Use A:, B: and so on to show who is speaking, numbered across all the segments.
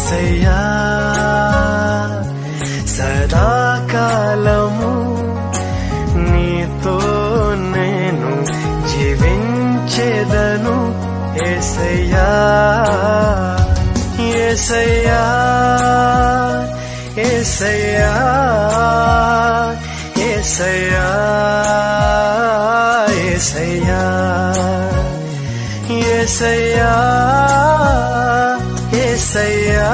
A: యేసయ్యా సదాకాలము నీతో నేను జీవించెదను యేసయ్యా యేసయ్యా యేసయ్యా యేసయ్యా యేసయ్యా యేసయ్యా యేసయ్యా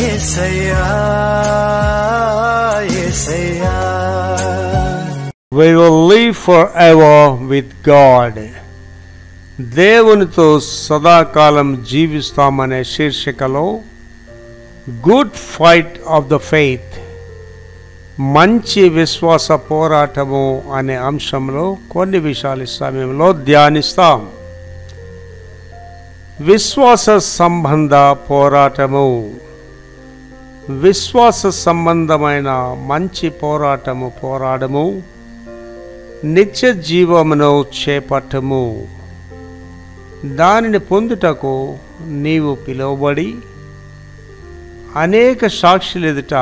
A: యేసయ్యా యేసయ్యా.
B: We will live forever with God. దేవునితో సదాకాలం జీవిస్తామనే శీర్షికలో good fight of the faith, మంచి విశ్వాస పోరాటము అనే అంశంలో కొన్ని విషయాలు ఈ సమయంలో ధ్యానిస్తాం. విశ్వాస సంబంధ పోరాటము. విశ్వాస సంబంధమైన మంచి పోరాడము నిత్య జీవమును చేపట్టము. దానిని పొందుటకు నీవు పిలువబడి అనేక సాక్షుల ఎదుట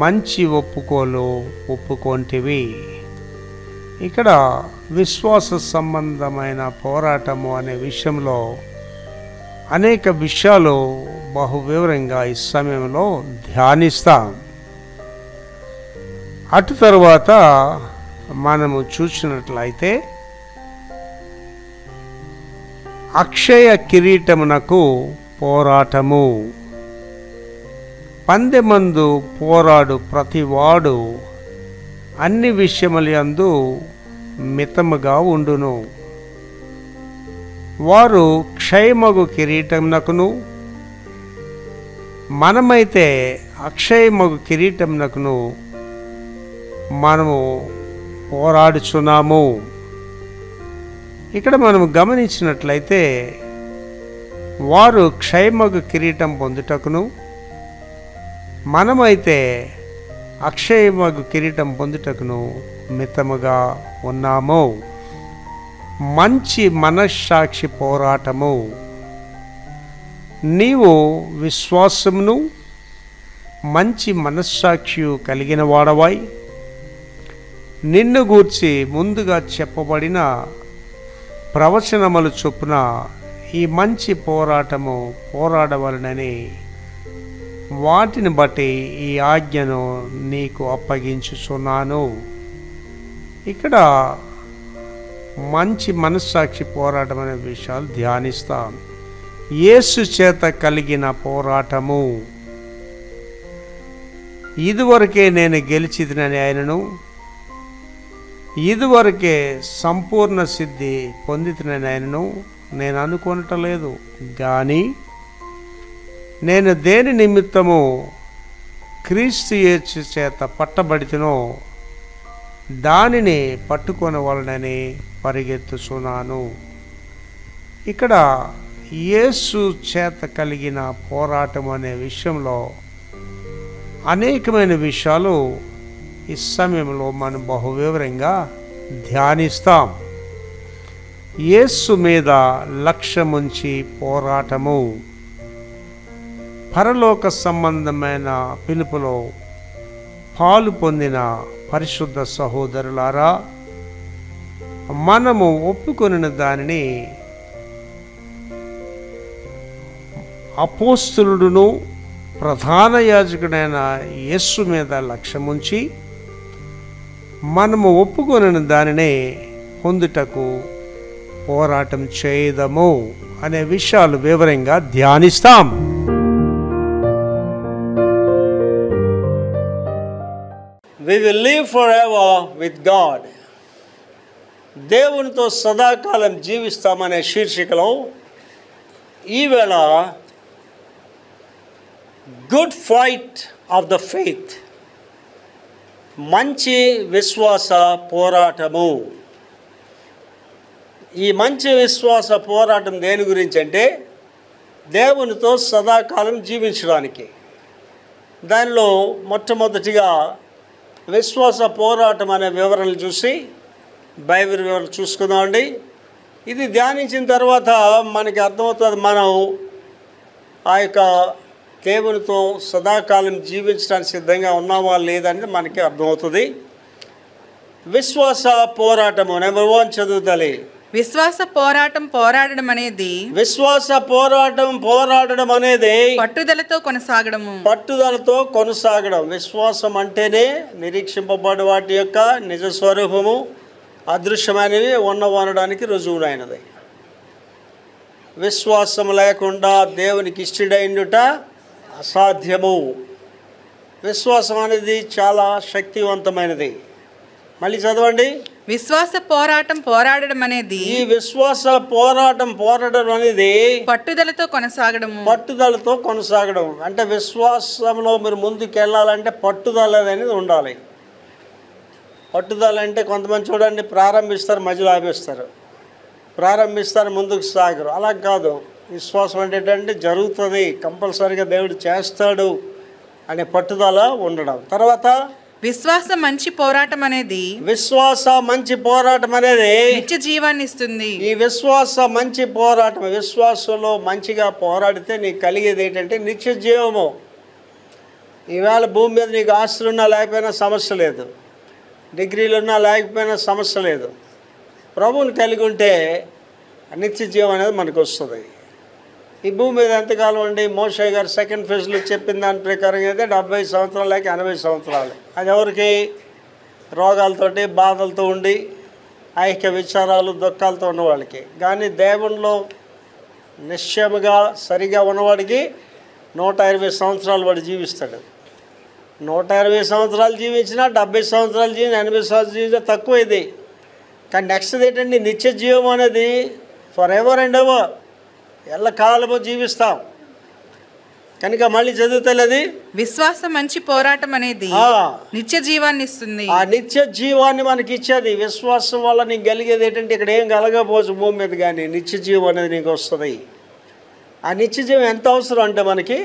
B: మంచి ఒప్పుకొంటివి. ఇక్కడ విశ్వాస సంబంధమైన పోరాటము అనే విషయంలో అనేక విషయాలు బహు వివరంగా ఈ సమయంలో ధ్యానిస్తాం. అటు తరువాత మనము చూసినట్లయితే అక్షయ కిరీటమునకు పోరాటము. పందెమందు పోరాడు ప్రతివాడు అన్ని విషయములందు మితముగా ఉండును. వారు క్షయమగు కిరీటమునకును, మనమైతే అక్షయమగు కిరీటమునకును మనము పోరాడుచున్నాము. ఇక్కడ మనం గమనించినట్లయితే వారు క్షయమగు కిరీటం పొందుటకును, మనమైతే అక్షయమగు కిరీటం పొందుటకును మితముగా ఉన్నాము. మంచి మనస్సాక్షి పోరాటము. నీవు విశ్వాసమును మంచి మనస్సాక్షి కలిగిన వాడవై నిన్ను గూర్చి ముందుగా చెప్పబడిన ప్రవచనములు చొప్పున ఈ మంచి పోరాటము పోరాడవలనని వాటిని బట్టి ఈ ఆజ్ఞను నీకు అప్పగించుచున్నాను. ఇక్కడ మంచి మనస్సాక్షి పోరాటం అనే విషయాలు ధ్యానిస్తాం. యేసు చేత కలిగిన పోరాటము. ఇదివరకే నేను గెలిచిదినని ఆయనను, ఇదివరకే సంపూర్ణ సిద్ధి పొందితినని ఆయనను నేను అనుకొనటలేదు. కానీ నేను దేని నిమిత్తము క్రీస్తు యేసు చేత పట్టబడితినో దానిని పట్టుకొనవలనని పరిగెత్తుచున్నాను. ఇక్కడ యేసు చేత కలిగిన పోరాటం అనే విషయంలో అనేకమైన విషయాలు ఈ సమయంలో మనం బహు వివరంగా ధ్యానిస్తాం. యేసు మీద లక్ష్యముంచి పోరాటము. పరలోక సంబంధమైన పిలుపులో పాలు పొందిన పరిశుద్ధ సహోదరులారా, మనము ఒప్పుకొనిన దానిని అపోస్తలుడును ప్రధాన యాజకుడైన యేసు మీద లక్ష్యముంచి మనము ఒప్పుకొనిన దానిని పొందుటకు పోరాటం చేయదము అనే విషయాలు వివరంగా ధ్యానిస్తాం.
C: We will live forever with God. దేవునితో సదాకాలం జీవిస్తామనే శీర్షికలో ఈవేళ good fight of the faith, మంచి విశ్వాస పోరాటము. ఈ మంచి విశ్వాస పోరాటం దేని గురించి అంటే దేవునితో సదాకాలం జీవించడానికి. దానిలో మొట్టమొదటిగా విశ్వాస పోరాటం అనే వివరణలు చూసి బైబిల్ వివరణ చూసుకుందామండి. ఇది ధ్యానించిన తర్వాత మనకి అర్థమవుతుంది, మనం ఆ యొక్క దేవునితో సదాకాలం జీవించడానికి సిద్ధంగా ఉన్నామా లేదని మనకి అర్థమవుతుంది. విశ్వాస పోరాటము నెంబర్ 1 చదువుతాలి.
D: విశ్వాస పోరాటం పోరాడడం అనేది
C: విశ్వాస పోరాడడం అనేది
D: పట్టుదలతో కొనసాగడము.
C: పట్టుదలతో కొనసాగడం. విశ్వాసం అంటేనే నిరీక్షింపబడి వాటి యొక్క నిజ స్వరూపము అదృశ్యమైనవి ఉన్నవనడానికి రుజువునైనది. విశ్వాసం లేకుండా దేవునికి ఇష్టడైనట అసాధ్యము. విశ్వాసం అనేది చాలా శక్తివంతమైనది. మళ్ళీ చదవండి.
D: విశ్వాస పోరాటం పోరాడడం అనేది
C: ఈ విశ్వాస పోరాడడం అనేది
D: పట్టుదలతో కొనసాగడం. అంటే విశ్వాసంలో మీరు ముందుకు వెళ్ళాలంటే పట్టుదల అనేది ఉండాలి. పట్టుదల అంటే కొంతమంది చూడండి, ప్రారంభిస్తారు, మధ్యలో ఆపేస్తారు, ప్రారంభిస్తారు, ముందుకు సాగరు. అలా కాదు. విశ్వాసం అంటే ఏంటంటే జరుగుతుంది, కంపల్సరీగా దేవుడు చేస్తాడు అనే పట్టుదల ఉండడం. తర్వాత విశ్వాస మంచి పోరాటం అనేది నిత్య జీవాన్ని ఇస్తుంది.
C: ఈ విశ్వాస మంచి పోరాటం, విశ్వాసంలో మంచిగా పోరాడితే నీకు కలిగేది ఏంటంటే నిత్య జీవము. ఈవేళ భూమి మీద నీకు ఆస్తులున్నా లేకపోయినా సమస్య లేదు, డిగ్రీలున్నా లేకపోయినా సమస్య లేదు. ప్రభువుని కలిగి ఉంటే నిత్య జీవం అనేది మనకు వస్తుంది. ఈ భూమి మీద ఎంతకాలం అండి? మోషే గారు సెకండ్ ఫేజ్లో చెప్పిన దాని ప్రకారం అయితే 70 సంవత్సరాలు లేక 80 సంవత్సరాలు. అది ఎవరికి? రోగాలతోటి బాధలతో ఉండి ఐక్య విచారాలు దుఃఖాలతో ఉన్నవాళ్ళకి. కానీ దేవునిలో నిశ్చయముగా సరిగా ఉన్నవాడికి 120 సంవత్సరాలు వాడు జీవిస్తాడు. 120 సంవత్సరాలు జీవించినా 70 సంవత్సరాలు జీవించి 80 సంవత్సరాలు జీవించినా తక్కువ ఇది. కానీ నెక్స్ట్ ఏంటంటే నిత్య జీవం అనేది ఫర్ ఎవర్ అండ్ ఎవర్, ఎల్లకాలము జీవిస్తాం. కనుక మళ్ళీ చదువుతలేదు.
D: విశ్వాస మంచి పోరాటం అనేది నిత్య జీవాన్ని ఇస్తుంది.
C: ఆ నిత్య జీవాన్ని మనకి ఇచ్చేది. విశ్వాసం వల్ల నీకు కలిగేది ఏంటంటే ఇక్కడ ఏం కలగకపోవచ్చు భూమి మీద, కానీ నిత్య జీవం అనేది నీకు వస్తుంది. ఆ నిత్య జీవం ఎంత అవసరం అంటే మనకి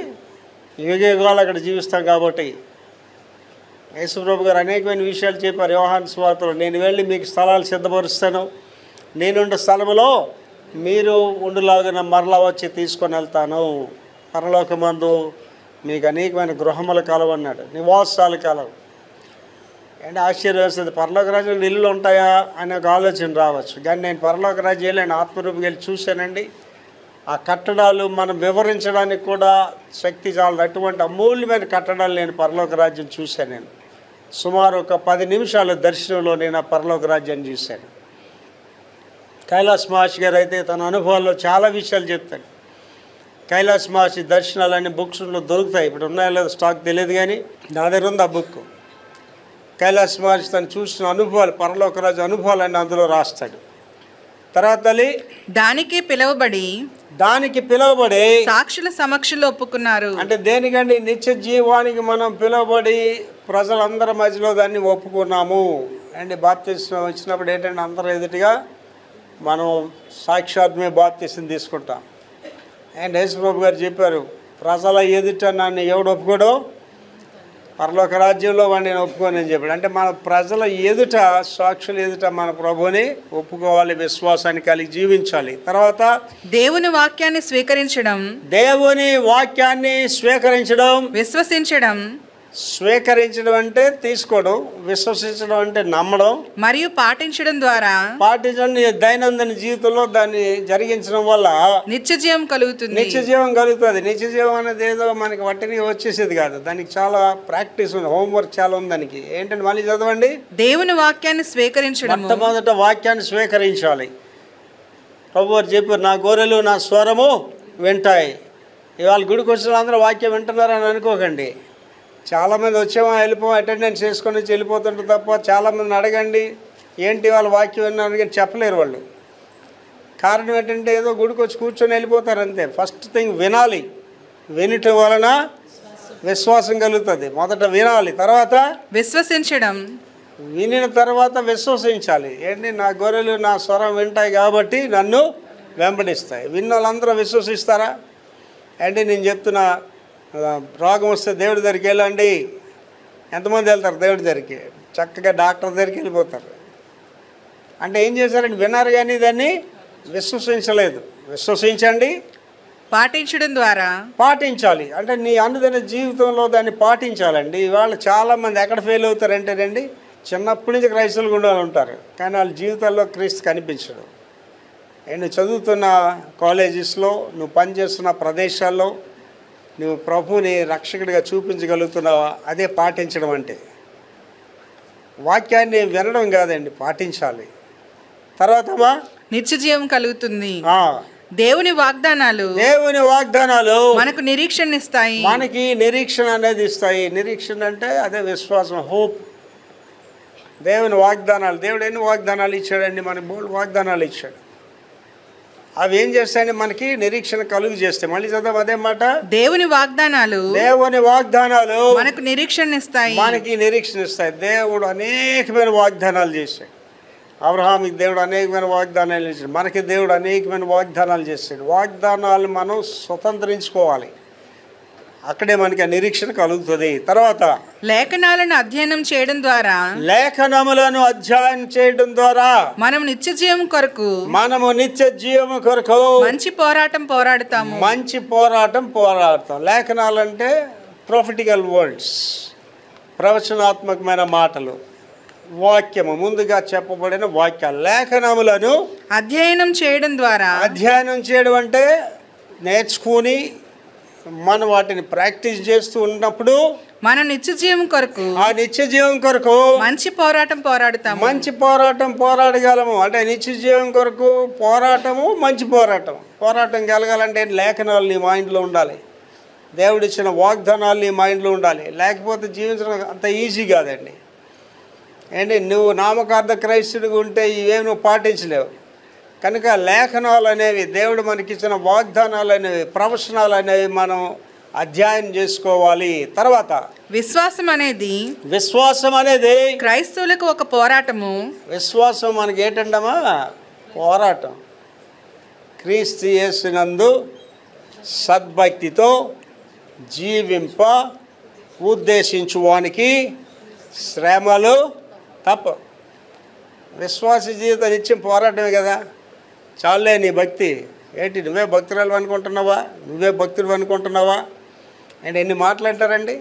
C: యుగయుగాలు అక్కడ జీవిస్తాం కాబట్టి. యేసుప్రభు గారు అనేకమైన విషయాలు చెప్పారు యోహాను సువార్తలో. నేను వెళ్ళి మీకు స్థలాలు సిద్ధపరుస్తాను, నేనుండే స్థలములో మీరు ఉండులాగా మరలా వచ్చి తీసుకొని వెళ్తాను. పరలోకమందు మీకు అనేకమైన గృహములు కలవన్నాడు, నివాసాలు కలవు. అంటే ఆశ్చర్యం వేస్తుంది. పరలోక రాజ్యంలో ఇల్లు ఉంటాయా అనే ఒక ఆలోచన రావచ్చు. కానీ నేను పరలోక రాజ్యాలు నేను ఆత్మరూపుకి వెళ్ళి చూశానండి. ఆ కట్టడాలు మనం వివరించడానికి కూడా శక్తి చాలదు. అటువంటి అమూల్యమైన కట్టడాలు నేను పరలోక రాజ్యం చూశాను. నేను సుమారు ఒక 10 నిమిషాల దర్శనంలో నేను ఆ పరలోక రాజ్యాన్ని చూశాను. కైలాస్ మహర్షి గారు అయితే తన అనుభవాల్లో చాలా విషయాలు చెప్తాడు. కైలాస్ మహర్షి దర్శనాలన్నీ బుక్స్లో దొరుకుతాయి. ఇప్పుడు ఉన్నాయో లేదో స్టాక్ తెలియదు, కానీ నా దగ్గర ఉంది ఆ బుక్. కైలాస్ మహర్షి తను చూసిన అనుభవాలు, పరలోకరాజు అనుభవాలన్నీ అందులో రాస్తాడు. తర్వాత
D: దానికి
C: పిలువబడి
D: సాక్షుల సమక్షంలో ఒప్పుకున్నారు.
C: అంటే దేనికండి? నిత్య జీవానికి మనం పిలువబడి ప్రజలందరి మధ్యలో దాన్ని ఒప్పుకున్నాము. అండ్ బాప్తిస్మం వచ్చినప్పుడు ఏంటంటే అందరూ ఎదుటిగా మనం సాక్షాత్మే బాప్తిస్మం తీసుకుంటాం. అండ్ యేసుప్రభు గారు చెప్పారు, ప్రజల ఎదుట నన్ను ఎవడు ఒప్పుకోడో పరలోక రాజ్యంలో వాడిని నేను ఒప్పుకోనని చెప్పాడు. అంటే మన ప్రజల ఎదుట, సాక్షుల ఎదుట మన ప్రభుని ఒప్పుకోవాలి, విశ్వాసాన్ని కలిగి జీవించాలి. తర్వాత
D: దేవుని వాక్యాన్ని స్వీకరించడం, స్వీకరించడం అంటే తీసుకోవడం, విశ్వసించడం అంటే నమ్మడం, మరియు పాటించడం
C: దైనందిన జీవితంలో దాన్ని జరిగించడం వల్ల
D: నిత్య జీవం కలుగుతుంది.
C: నిత్య జీవం అనేది ఏదో మనకి వట్టిని వచ్చేసేది కాదు. దానికి చాలా ప్రాక్టీస్ ఉంది, హోంవర్క్ చాలా ఉంది దానికి. ఏంటంటే మళ్ళీ చదవండి.
D: దేవుని వాక్యాన్ని స్వీకరించడం,
C: మొట్టమొదట వాక్యాన్ని స్వీకరించాలి. ప్రభు వారు చెప్పారు, నా గొర్రెలు నా స్వరము వింటాయి. ఇవాళ గుడికి వచ్చిన అందరూ వాక్యం వింటున్నారని అనుకోకండి. చాలామంది వచ్చామో వెళ్ళిపోం, అటెండెన్స్ చేసుకొని వచ్చి వెళ్ళిపోతుంటారు తప్ప చాలామందిని అడగండి ఏంటి వాళ్ళ వాక్యం విన్నాను కానీ చెప్పలేరు వాళ్ళు. కారణం ఏంటంటే ఏదో గుడికి వచ్చి కూర్చొని వెళ్ళిపోతారు అంతే. ఫస్ట్ థింగ్ వినాలి. వినటం వలన విశ్వాసం కలుగుతుంది. మొదట వినాలి, తర్వాత
D: విశ్వసించడం.
C: వినిన తర్వాత విశ్వసించాలి. ఏంటి? నా గొర్రెలు నా స్వరం వింటాయి కాబట్టి నన్ను వెంబడిస్తాయి. విన్న వాళ్ళందరూ విశ్వసిస్తారా? అంటే నేను చెప్తున్నా, రోగం వస్తే దేవుడి దగ్గరికి వెళ్ళండి. ఎంతమంది వెళ్తారు దేవుడి దగ్గరికి? చక్కగా డాక్టర్ దగ్గరికి వెళ్ళిపోతారు. అంటే ఏం చేశారండి? విన్నారు కానీ దాన్ని విశ్వసించలేదు. విశ్వసించండి,
E: పాటించడం ద్వారా
C: పాటించాలి. అంటే నీ అనుదిన జీవితంలో దాన్ని పాటించాలండి. ఇవాళ చాలామంది ఎక్కడ ఫెయిల్ అవుతారంటేనండి, చిన్నప్పటి నుంచి క్రైస్తవులు గుండాలు ఉంటారు, కానీ వాళ్ళ జీవితాల్లో క్రీస్తు కనిపించడు. నువ్వు చదువుతున్న కాలేజెస్లో, నువ్వు పనిచేస్తున్న ప్రదేశాల్లో నువ్వు ప్రభుని రక్షకుడిగా చూపించగలుగుతున్నావా? అదే పాటించడం అంటే. వాక్యాన్ని వినడం కాదండి, పాటించాలి. తర్వాత
E: నిత్య జీవం కలుగుతుంది. దేవుని వాగ్దానాలు మనకు నిరీక్షణ ఇస్తాయి.
C: మనకి నిరీక్షణ అనేది ఇస్తాయి. నిరీక్షణ అంటే అదే విశ్వాసం, హోప్. దేవుని వాగ్దానాలు, దేవుడు ఎన్ని వాగ్దానాలు ఇచ్చాడండి? మనకి బోల్డ్ వాగ్దానాలు ఇచ్చాడు. అవి ఏం చేస్తాయండి? మనకి నిరీక్షణ కలుగు చేస్తాయి. మళ్ళీ చదువు అదే మాట.
E: దేవుని వాగ్దానాలు
C: మనకు
E: నిరీక్షణ ఇస్తాయి.
C: మనకి నిరీక్షణ ఇస్తాయి. దేవుడు అనేకమైన వాగ్దానాలు చేశాడు. అబ్రహాముకి దేవుడు అనేకమైన వాగ్దానాలు ఇచ్చాడు. మనకి దేవుడు అనేకమైన వాగ్దానాలు చేశాడు. వాగ్దానాలు మనం స్వతంత్రించుకోవాలి. అక్కడే మనకి నిరీక్షణ కలుగుతుంది. తర్వాత
E: లేఖనాలను అధ్యయనం చేయడం ద్వారా మనము నిత్య జీవం కొరకు మంచి పోరాటం పోరాడతాం. లేఖనాలంటే ప్రొఫెటికల్ వర్డ్స్, ప్రవచనాత్మకమైన మాటలు, వాక్యము, ముందుగా చెప్పబడిన వాక్యాలు. లేఖనములను అధ్యయనం
C: చేయడం అంటే నేర్చుకుని మనం వాటిని ప్రాక్టీస్ చేస్తూ ఉన్నప్పుడు
E: మనం నిత్య జీవం కొరకు మంచి పోరాటం పోరాడగలము. అంటే నిత్య జీవం కొరకు పోరాటము, మంచి పోరాటం కలగాలంటే లేఖనాలు నీ మైండ్లో ఉండాలి. దేవుడిచ్చిన వాగ్దానాలు నీ మైండ్లో ఉండాలి. లేకపోతే జీవించడం అంత ఈజీ కాదండి. నువ్వు నామకార్థ క్రైస్తుడిగా ఉంటే ఇవేమి నువ్వు పాటించలేవు. కనుక లేఖనాలు అనేవి, దేవుడు మనకిచ్చిన వాగ్దానాలు అనేవి, ప్రవచనాలు అనేవి మనం అధ్యయనం చేసుకోవాలి. తర్వాత విశ్వాసం
C: అనేది
E: క్రైస్తవులకు ఒక పోరాటము.
C: విశ్వాసం మనకి ఏంటండమా? పోరాటం. క్రీస్తు యేసునందు సద్భక్తితో జీవింప ఉద్దేశించువానికి శ్రమలు తప్ప. విశ్వాస జీవితం నిత్యం పోరాటమే కదా. చాలే నీ భక్తి ఏంటి? నువ్వే భక్తురాలు అనుకుంటున్నావా? అండ్ ఎన్ని మాట్లాడతారండి?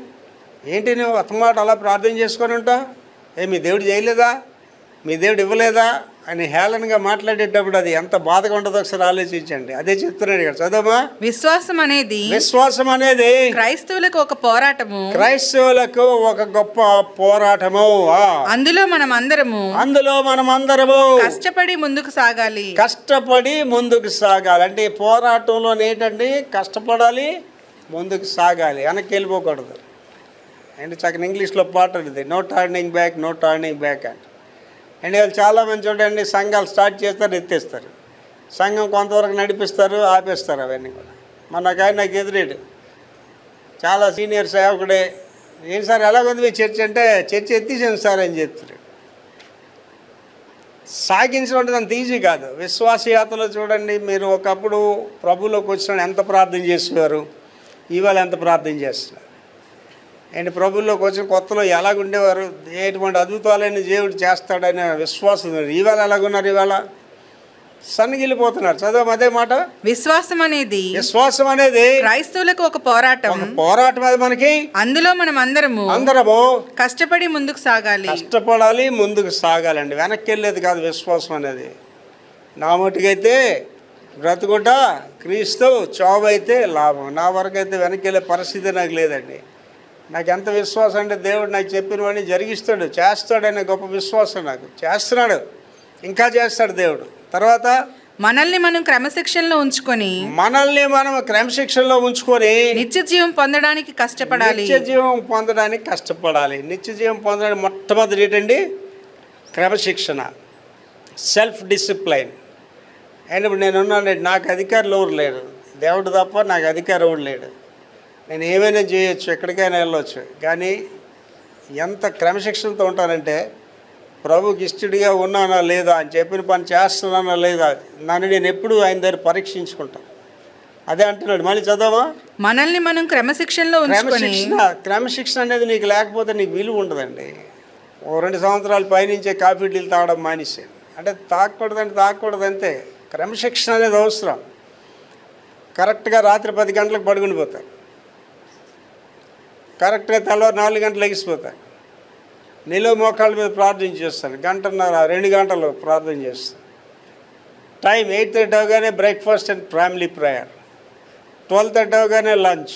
C: ఏంటి నువ్వు అతమాట అలా ప్రార్థన చేసుకొని ఉంటావు? మీ దేవుడు చేయలేదా, మీ దేవుడు ఇవ్వలేదా అని హేళనగా మాట్లాడేటప్పుడు అది ఎంత బాధగా ఉంటుందో ఒకసారి ఆలోచించండి. అదే చెప్తున్నాడు ఇక్కడ, చదవమా.
E: విశ్వాసం
C: అనేది
E: క్రైస్తవులకు ఒక పోరాటము,
C: క్రైస్తవులకు ఒక గొప్ప పోరాటము.
E: అందులో మనం అందరము కష్టపడి ముందుకు సాగాలి. అంటే పోరాటంలో ఏంటండి? కష్టపడాలి, ముందుకు సాగాలి, వెనక్కి వెళ్ళిపోకూడదు. అండ్ చక్కని ఇంగ్లీష్లో పాట ఉంది, నో టర్నింగ్ బ్యాక్ అంటే. అండ్ వాళ్ళు చాలామంది చూడండి, సంఘాలు స్టార్ట్ చేస్తారు, ఎత్తేస్తారు. సంఘం కొంతవరకు నడిపిస్తారు, ఆపేస్తారు. అవన్నీ కూడా నాకు ఎదురేడు చాలా సీనియర్ సేవకుడే, ఏం సార్ ఎలాగుంది మీ చర్చ్ అంటే, చర్చ్ ఎత్తేసాను సార్ అని చెప్తున్నాడు. సాగించడం అంత ఈజీ కాదు. విశ్వాసయాత్రలో చూడండి, మీరు ఒకప్పుడు ప్రభువులోకి వచ్చిన ఎంత ప్రార్థన చేస్తున్నారు, ఇవాళ ఎంత ప్రార్థన చేస్తున్నారు. అండ్ ప్రభువులోకి వచ్చిన కొత్తలో ఎలాగుండేవారు, ఎటువంటి అద్భుతాలైన దేవుడు చేస్తాడనే విశ్వాసం. ఇవాళ ఎలాగున్నారు? ఇవాళ సన్నగిల్లిపోతున్నారు. చదువు అదే మాట. విశ్వాసం అనేది
C: క్రైస్తవులకు
E: ఒక పోరాటం.
C: అది మనకి.
E: అందులో మనం అందరము కష్టపడి ముందుకు
C: కష్టపడాలి, ముందుకు సాగాలండి. వెనక్కి వెళ్ళేది కాదు విశ్వాసం అనేది. నా మటుకైతే బ్రతుకుట క్రీస్తు, చావు అయితే లాభం. నా వరకు అయితే వెనక్కి వెళ్ళే పరిస్థితి నాకు లేదండి. నాకు ఎంత విశ్వాసం అంటే, దేవుడు నాకు చెప్పినవన్నీ జరిగిస్తాడు, చేస్తాడనే గొప్ప విశ్వాసం నాకు. చేస్తున్నాడు, ఇంకా చేస్తాడు దేవుడు. తర్వాత
E: మనల్ని మనం క్రమశిక్షణలో
C: ఉంచుకొని
E: నిత్య జీవం పొందడానికి కష్టపడాలి.
C: నిత్య జీవం పొందడానికి మొట్టమొదటి ఏంటండి? క్రమశిక్షణ, సెల్ఫ్ డిసిప్లైన్. అండ్ ఇప్పుడు నేనున్నాను, నాకు అధికారులు ఎవరు లేడు, దేవుడు తప్ప నాకు అధికారం ఎవరు లేడు. నేను ఏమైనా చేయొచ్చు, ఎక్కడికైనా వెళ్ళొచ్చు. కానీ ఎంత క్రమశిక్షణతో ఉంటానంటే, ప్రభుకి ఇష్టడిగా ఉన్నానా లేదా, అని చెప్పిన పని చేస్తున్నానా లేదా, నన్ను నేను ఎప్పుడు ఆయన దగ్గర పరీక్షించుకుంటాను. అదే అంటున్నాడు. మళ్ళీ చదవమా.
E: మనల్ని మనం
C: క్రమశిక్షణ అనేది నీకు లేకపోతే నీకు విలువ ఉండదండి. 2 సంవత్సరాల పైనుంచే కాఫీ టీలు తాగడం మానేసాను. అంటే తాగకూడదంటే తాగకూడదంతే. క్రమశిక్షణ అనేది అవసరం. కరెక్ట్గా రాత్రి 10 గంటలకు పడుకుని పోతాను, కరెక్ట్గా తెల్లవారు 4 గంటలు లెగిసిపోతాను, నిలువ మోకాళ్ళ మీద ప్రార్థన చేస్తాను, 1.5-2 గంటలు ప్రార్థన చేస్తాను. టైం 8:30 అవగానే బ్రేక్ఫాస్ట్ అండ్ ఫ్యామిలీ ప్రేయర్, 12:30 అవగానే లంచ్,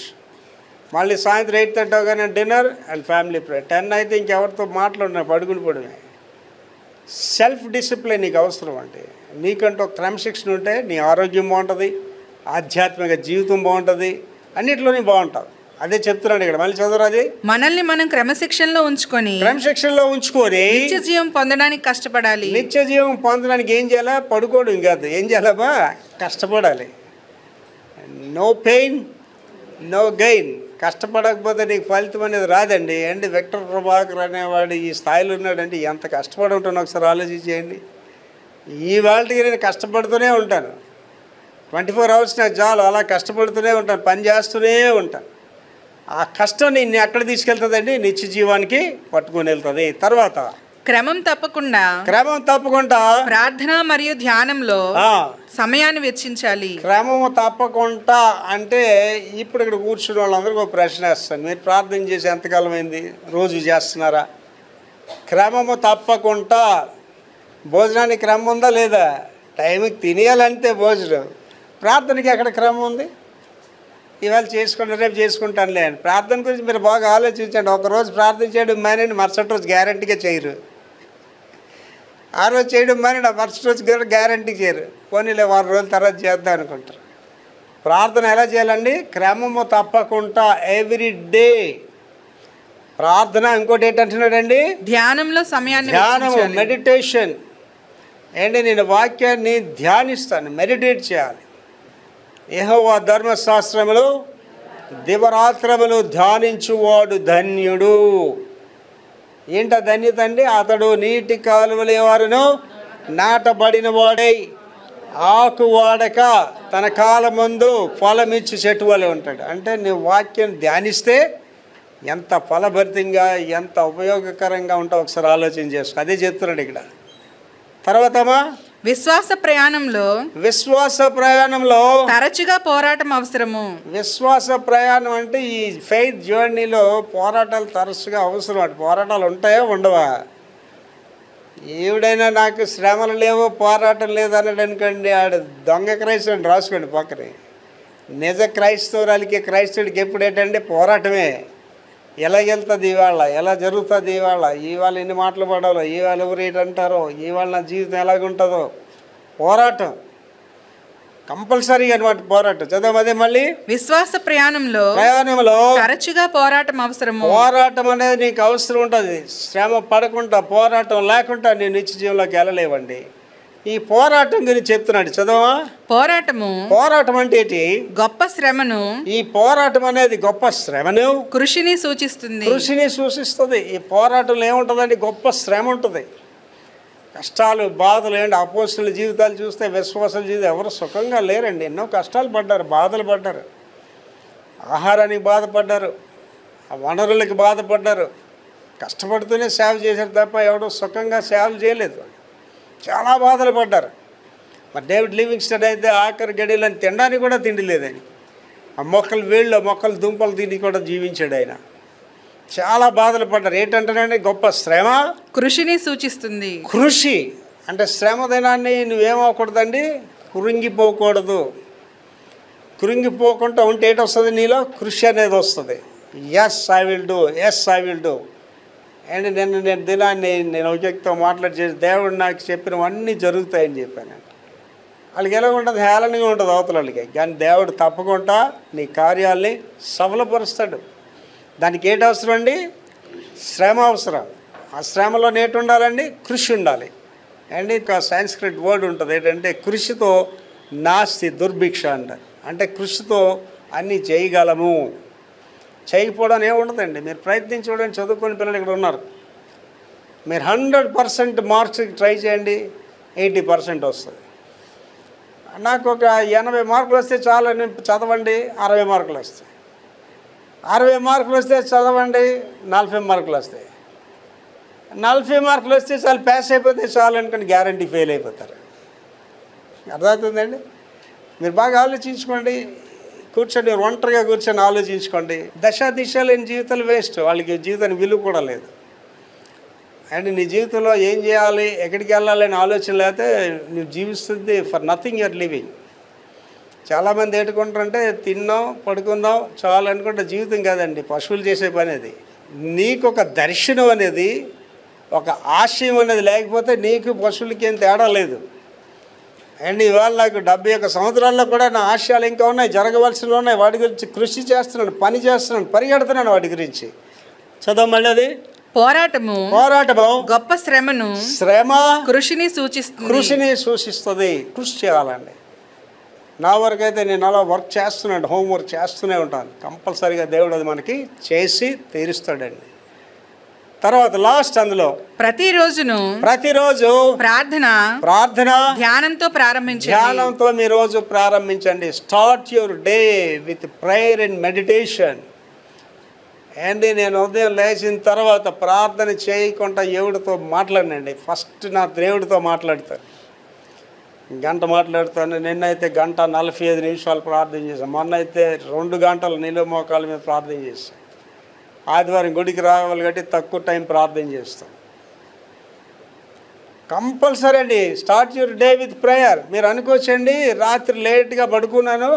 C: మళ్ళీ సాయంత్రం 8:30 అవగానే డిన్నర్ అండ్ ఫ్యామిలీ ప్రేయర్. 10 అయితే ఇంకెవరితో మాట్లాడినా పడుకుని పోవడమే. సెల్ఫ్ డిసిప్లిన్ నీకు అవసరం అంటే, నీకంటూ ఒక క్రమశిక్షణ ఉంటే నీ ఆరోగ్యం బాగుంటుంది, ఆధ్యాత్మిక జీవితం బాగుంటుంది, అన్నిట్లోనే బాగుంటుంది. అదే చెప్తున్నాడు ఇక్కడ. మళ్ళీ చదువురా, అది
E: మనల్ని మనం క్రమశిక్షణలో ఉంచుకొని నిత్య జీవం పొందడానికి కష్టపడాలి.
C: నిత్య జీవం పొందడానికి ఏం చేయాలా? పడుకోవడం కాదు, ఏం చేయాలబ్బా? కష్టపడాలి. No pain no gain. కష్టపడకపోతే నీకు ఫలితం అనేది రాదండి. అండి విక్టర్ ప్రభాకర్ అనేవాడు ఈ స్థాయిలో ఉన్నాడంటే ఎంత కష్టపడి ఉంటాను ఒకసారి ఆలోచించేయండి. ఈ వాళ్ళకి నేను కష్టపడుతూనే ఉంటాను, 24 hours నాకు చాలు. అలా కష్టపడుతూనే ఉంటాను, పని చేస్తూనే ఉంటాను. ఆ కష్టం నిన్ను ఎక్కడ తీసుకెళ్తుందండి? నిత్య జీవానికి పట్టుకొని వెళ్తుంది. తర్వాత
E: క్రమం తప్పకుండా
C: ప్రార్థన
E: మరియు ధ్యానంలో సమయాన్ని వెచ్చించాలి.
C: క్రమము తప్పకుండా అంటే ఇప్పుడు ఇక్కడ కూర్చున్న వాళ్ళందరికీ ఒక ప్రశ్న వేస్తాను. మీరు ప్రార్థన చేసి ఎంతకాలం అయింది? రోజు చేస్తున్నారా? క్రమము తప్పకుండా. భోజనానికి క్రమం ఉందా లేదా? టైంకి తినేయాలంటే భోజనం. ప్రార్థనకి ఎక్కడ క్రమం ఉంది? ఇవాళ చేసుకుంటే రేపు చేసుకుంటానులే అని. ప్రార్థన గురించి మీరు బాగా ఆలోచించండి. ఒకరోజు ప్రార్థన చేయడం మానేని మరుసటి రోజు గ్యారంటీగా చేయరు. ఆ రోజు చేయడం మానేని మరుసటి రోజు కూడా గ్యారంటీ చేయరు. పోనీలే 6 రోజుల తర్వాత చేద్దాం అనుకుంటారు. ప్రార్థన ఎలా చేయాలండి? క్రమము తప్పకుండా ఎవ్రీ డే ప్రార్థన. ఇంకోటి ఏంటంటున్నాడండి?
E: ధ్యానంలో సమయాన్ని,
C: ధ్యానము, మెడిటేషన్. ఏంటి? నేను వాక్యాన్ని ధ్యానిస్తాను, మెడిటేట్ చేయాలి. యెహోవా ధర్మశాస్త్రములు దివరాత్రములు ధ్యానించువాడు ధన్యుడు. ఏంట ధన్యత అండి? అతడు నీటి కాలువల వారును నాటబడిన వాడై ఆకు వాడక తన కాలమందు ఫలమిచ్చి చెట్టు వలె ఉంటాడు. అంటే నువ్వు వాక్యం ధ్యానిస్తే ఎంత ఫలభరితంగా, ఎంత ఉపయోగకరంగా ఉంటావు ఒకసారి ఆలోచన చేసుకో. అదే చెప్తున్నాడు ఇక్కడ. తర్వాతమా
E: విశ్వాస ప్రయాణంలో తరచుగా పోరాటం అవసరము.
C: విశ్వాస ప్రయాణం అంటే ఈ ఫెయిత్ జర్నీలో పోరాటాలు తరచుగా అవసరం. అటు పోరాటాలు ఉంటాయా ఉండవా? ఏవిడైనా నాకు శ్రమలు లేవు, పోరాటం లేదు అన్నాడు అనుకోండి, ఆడు దొంగ క్రైస్తవుని రాసుకోండి పక్కనే. నిజ క్రైస్తవురాలకి, క్రైస్తవుడికి ఎప్పుడు ఏంటంటే పోరాటమే. ఎలా వెళ్తుంది ఇవాళ, ఎలా జరుగుతుంది ఇవాళ ఎన్ని మాటలు పడాలో, ఇవాళ ఎవరు ఏంటంటారో, ఇవాళ నా జీవితం ఎలాగుంటుందో. పోరాటం కంపల్సరీ అనమాట. పోరాటం చదవం. అదే మళ్ళీ
E: విశ్వాస ప్రయాణంలో తరచుగా పోరాటం అవసరము.
C: పోరాటం అనేది నీకు అవసరం ఉంటుంది. శ్రమ పడకుండా, పోరాటం లేకుండా నేను నిత్య జీవంలోకి వెళ్ళలేవండి. ఈ పోరాటం గురించి చెప్తున్నాడు. చదవా. పోరాటం అంటే ఏంటి?
E: గొప్ప శ్రమను.
C: ఈ పోరాటం అనేది గొప్ప శ్రమను,
E: కృషిని సూచిస్తుంది. ఈ పోరాటంలో ఏముంటుందండి? గొప్ప శ్రమ ఉంటుంది. కష్టాలు, బాధలు. ఏంటి? అపోస్తలుల జీవితాలు చూస్తే, విశ్వాసాల జీవితం ఎవరు సుఖంగా లేరండి. ఎన్నో కష్టాలు పడ్డారు, బాధలు పడ్డారు. ఆహారానికి బాధపడ్డారు, వనరులకి బాధపడ్డారు. కష్టపడుతూనే సేవ చేశారు తప్ప ఎవడో సుఖంగా సేవలు చేయలేదు. చాలా బాధలు పడ్డారు. మరి డేవిడ్ లివింగ్స్టన్ అయితే ఆఖరి గడియలని తినడానికి కూడా తిండి లేదని, ఆ మొక్కలు దుంపలు తిని కూడా జీవించాడు ఆయన. చాలా బాధలు పడ్డారు. ఏంటంటేనండి? గొప్ప శ్రమ కృషిని సూచిస్తుంది.
C: కృషి అంటే శ్రమ దినాన్ని నువ్వేమవకూడదండి? కురింగిపోకూడదు. కురింగిపోకుండా ఉంటే ఏంటి వస్తుంది? నీలో కృషి అనేది వస్తుంది. Yes I will do. And నేను దినాన్ని నేను ఒక వ్యక్తితో మాట్లాడి దేవుడు నాకు చెప్పినవన్నీ జరుగుతాయని చెప్పాను. వాళ్ళకి ఎలా ఉంటుంది? హేళనగా ఉంటుంది అవతల వాళ్ళకి. కానీ దేవుడు తప్పకుండా నీ కార్యాలని సఫలపరుస్తాడు. దానికి ఏంటి అవసరం అండి? శ్రమ అవసరం. ఆ శ్రమలో నేటి ఉండాలండి, కృషి ఉండాలి. అండ్ ఇంకా సంస్కృత్ వర్డ్ ఉంటుంది ఏంటంటే కృషితో నాస్తి దుర్భిక్ష అంటారు. అంటే కృషితో అన్నీ చేయగలము. చేయకపోవడం ఏముండదండి. మీరు ప్రయత్నించడం, చదువుకునే పిల్లలు ఇక్కడ ఉన్నారు. మీరు 100% మార్క్స్కి ట్రై చేయండి, 80% వస్తుంది. నాకు ఒక 80 మార్కులు వస్తే చాలు అని చదవండి, 60 మార్కులు వస్తాయి. 60 మార్కులు వస్తే చదవండి, 40 మార్కులు వస్తాయి. 40 మార్కులు వస్తే చాలు, పాస్ అయిపోతే చాలు అనుకుని గ్యారంటీ ఫెయిల్ అయిపోతారు. అర్థమవుతుందండి? మీరు బాగా ఆలోచించుకోండి, కూర్చొని ఒంటరిగా కూర్చొని ఆలోచించుకోండి. దిశ లేని జీవితాలు వేస్ట్, వాళ్ళకి జీవితానికి విలువ కూడా లేదు. అండ్ నీ జీవితంలో ఏం చేయాలి, ఎక్కడికి వెళ్ళాలని ఆలోచన లేకపోతే నువ్వు జీవిస్తుంది ఫర్ నథింగ్ యూఆర్ లివింగ్. చాలామంది ఏటుకుంటారంటే తిన్నాం పడుకుందాం చాలు అనుకుంటే జీవితం కాదండి, పశువులు చేసే పని అది. నీకు ఒక దర్శనం అనేది, ఒక ఆశయం అనేది లేకపోతే నీకు పశువులకి ఏం తేడా లేదు. అండ్ ఇవాళ నాకు 71 సంవత్సరాల్లో కూడా నా ఆశయాలు ఇంకా ఉన్నాయి, జరగవలసినవి ఉన్నాయి. వాటి గురించి కృషి చేస్తున్నాను, పని చేస్తున్నాను, పరిగెడుతున్నాను వాటి గురించి. చదవమళ్ళీ అది.
E: పోరాటము గొప్ప శ్రమ కృషిని
C: సూచిస్తుంది. కృషి చేయాలండి. నా వరకు అయితే నేను అలా వర్క్ చేస్తున్నాను, హోంవర్క్ చేస్తూనే ఉంటాను. కంపల్సరీగా దేవుడు అది మనకి చేసి తీరుస్తాడండి. తర్వాత లాస్ట్ అందులో ప్రతిరోజు ప్రార్థన ధ్యానంతో మీ రోజు ప్రారంభించండి. Start your day with prayer and meditation. అండి నేను ఉదయం లేచిన తర్వాత ప్రార్థన చేయకుండా దేవుడితో మాట్లాడినండి. ఫస్ట్ నా దేవుడితో మాట్లాడతాను, గంట మాట్లాడుతాను. నిన్నైతే 1:45 ప్రార్థన చేశాను. మొన్న అయితే 2 గంటలు నిలువ మోకాల మీద ప్రార్థన చేశాను. ఆదివారం గుడికి రావాలి కాబట్టి తక్కువ టైం ప్రార్థన చేస్తాం. కంపల్సరీ అండి. Start your day with prayer. మీరు అనుకోవచ్చండి రాత్రి లేట్గా పడుకున్నాను,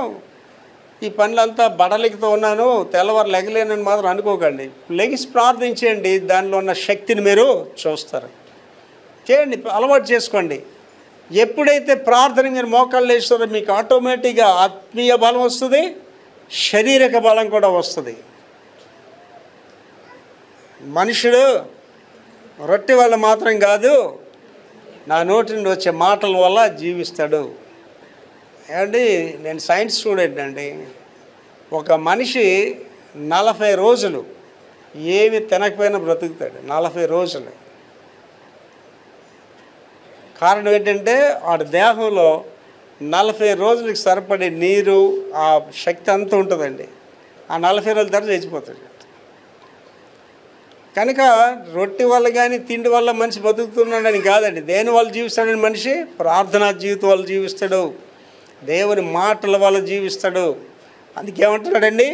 C: ఈ పనులంతా బడలికితో ఉన్నాను, తెల్లవారు లెగలేనని మాత్రం అనుకోకండి. లెగిసి ప్రార్థించేయండి, దానిలో ఉన్న శక్తిని మీరు చూస్తారు. చేయండి, అలవాటు చేసుకోండి. ఎప్పుడైతే ప్రార్థన మీరు మోకాళ్ళు వేస్తారో మీకు ఆటోమేటిక్గా ఆత్మీయ బలం వస్తుంది, శారీరక బలం కూడా వస్తుంది. మనుషుడు రొట్టె వల్ల మాత్రం కాదు, నా నోటి నుండి వచ్చే మాటల వల్ల జీవిస్తాడు. ఏమండి నేను సైన్స్ స్టూడెంట్ అండి. ఒక మనిషి 40 రోజులు ఏమి తినకపోయినా బ్రతుకుతాడు. 40 రోజులు. కారణం ఏంటంటే వాడి దేహంలో 40 రోజులకి సరిపడే నీరు, ఆ శక్తి అంతా ఉంటుందండి. ఆ 40 రోజుల తర్వాత చచ్చిపోతాడు. కనుక రొట్టె వల్ల కానీ తిండి వల్ల మనిషి బతుకుతున్నాడని కాదండి. దేని వల్ల జీవిస్తాడని మనిషి? ప్రార్థనా జీవితం వల్ల జీవిస్తాడు, దేవుని మాటల వల్ల జీవిస్తాడు. అందుకేమంటున్నాడండి?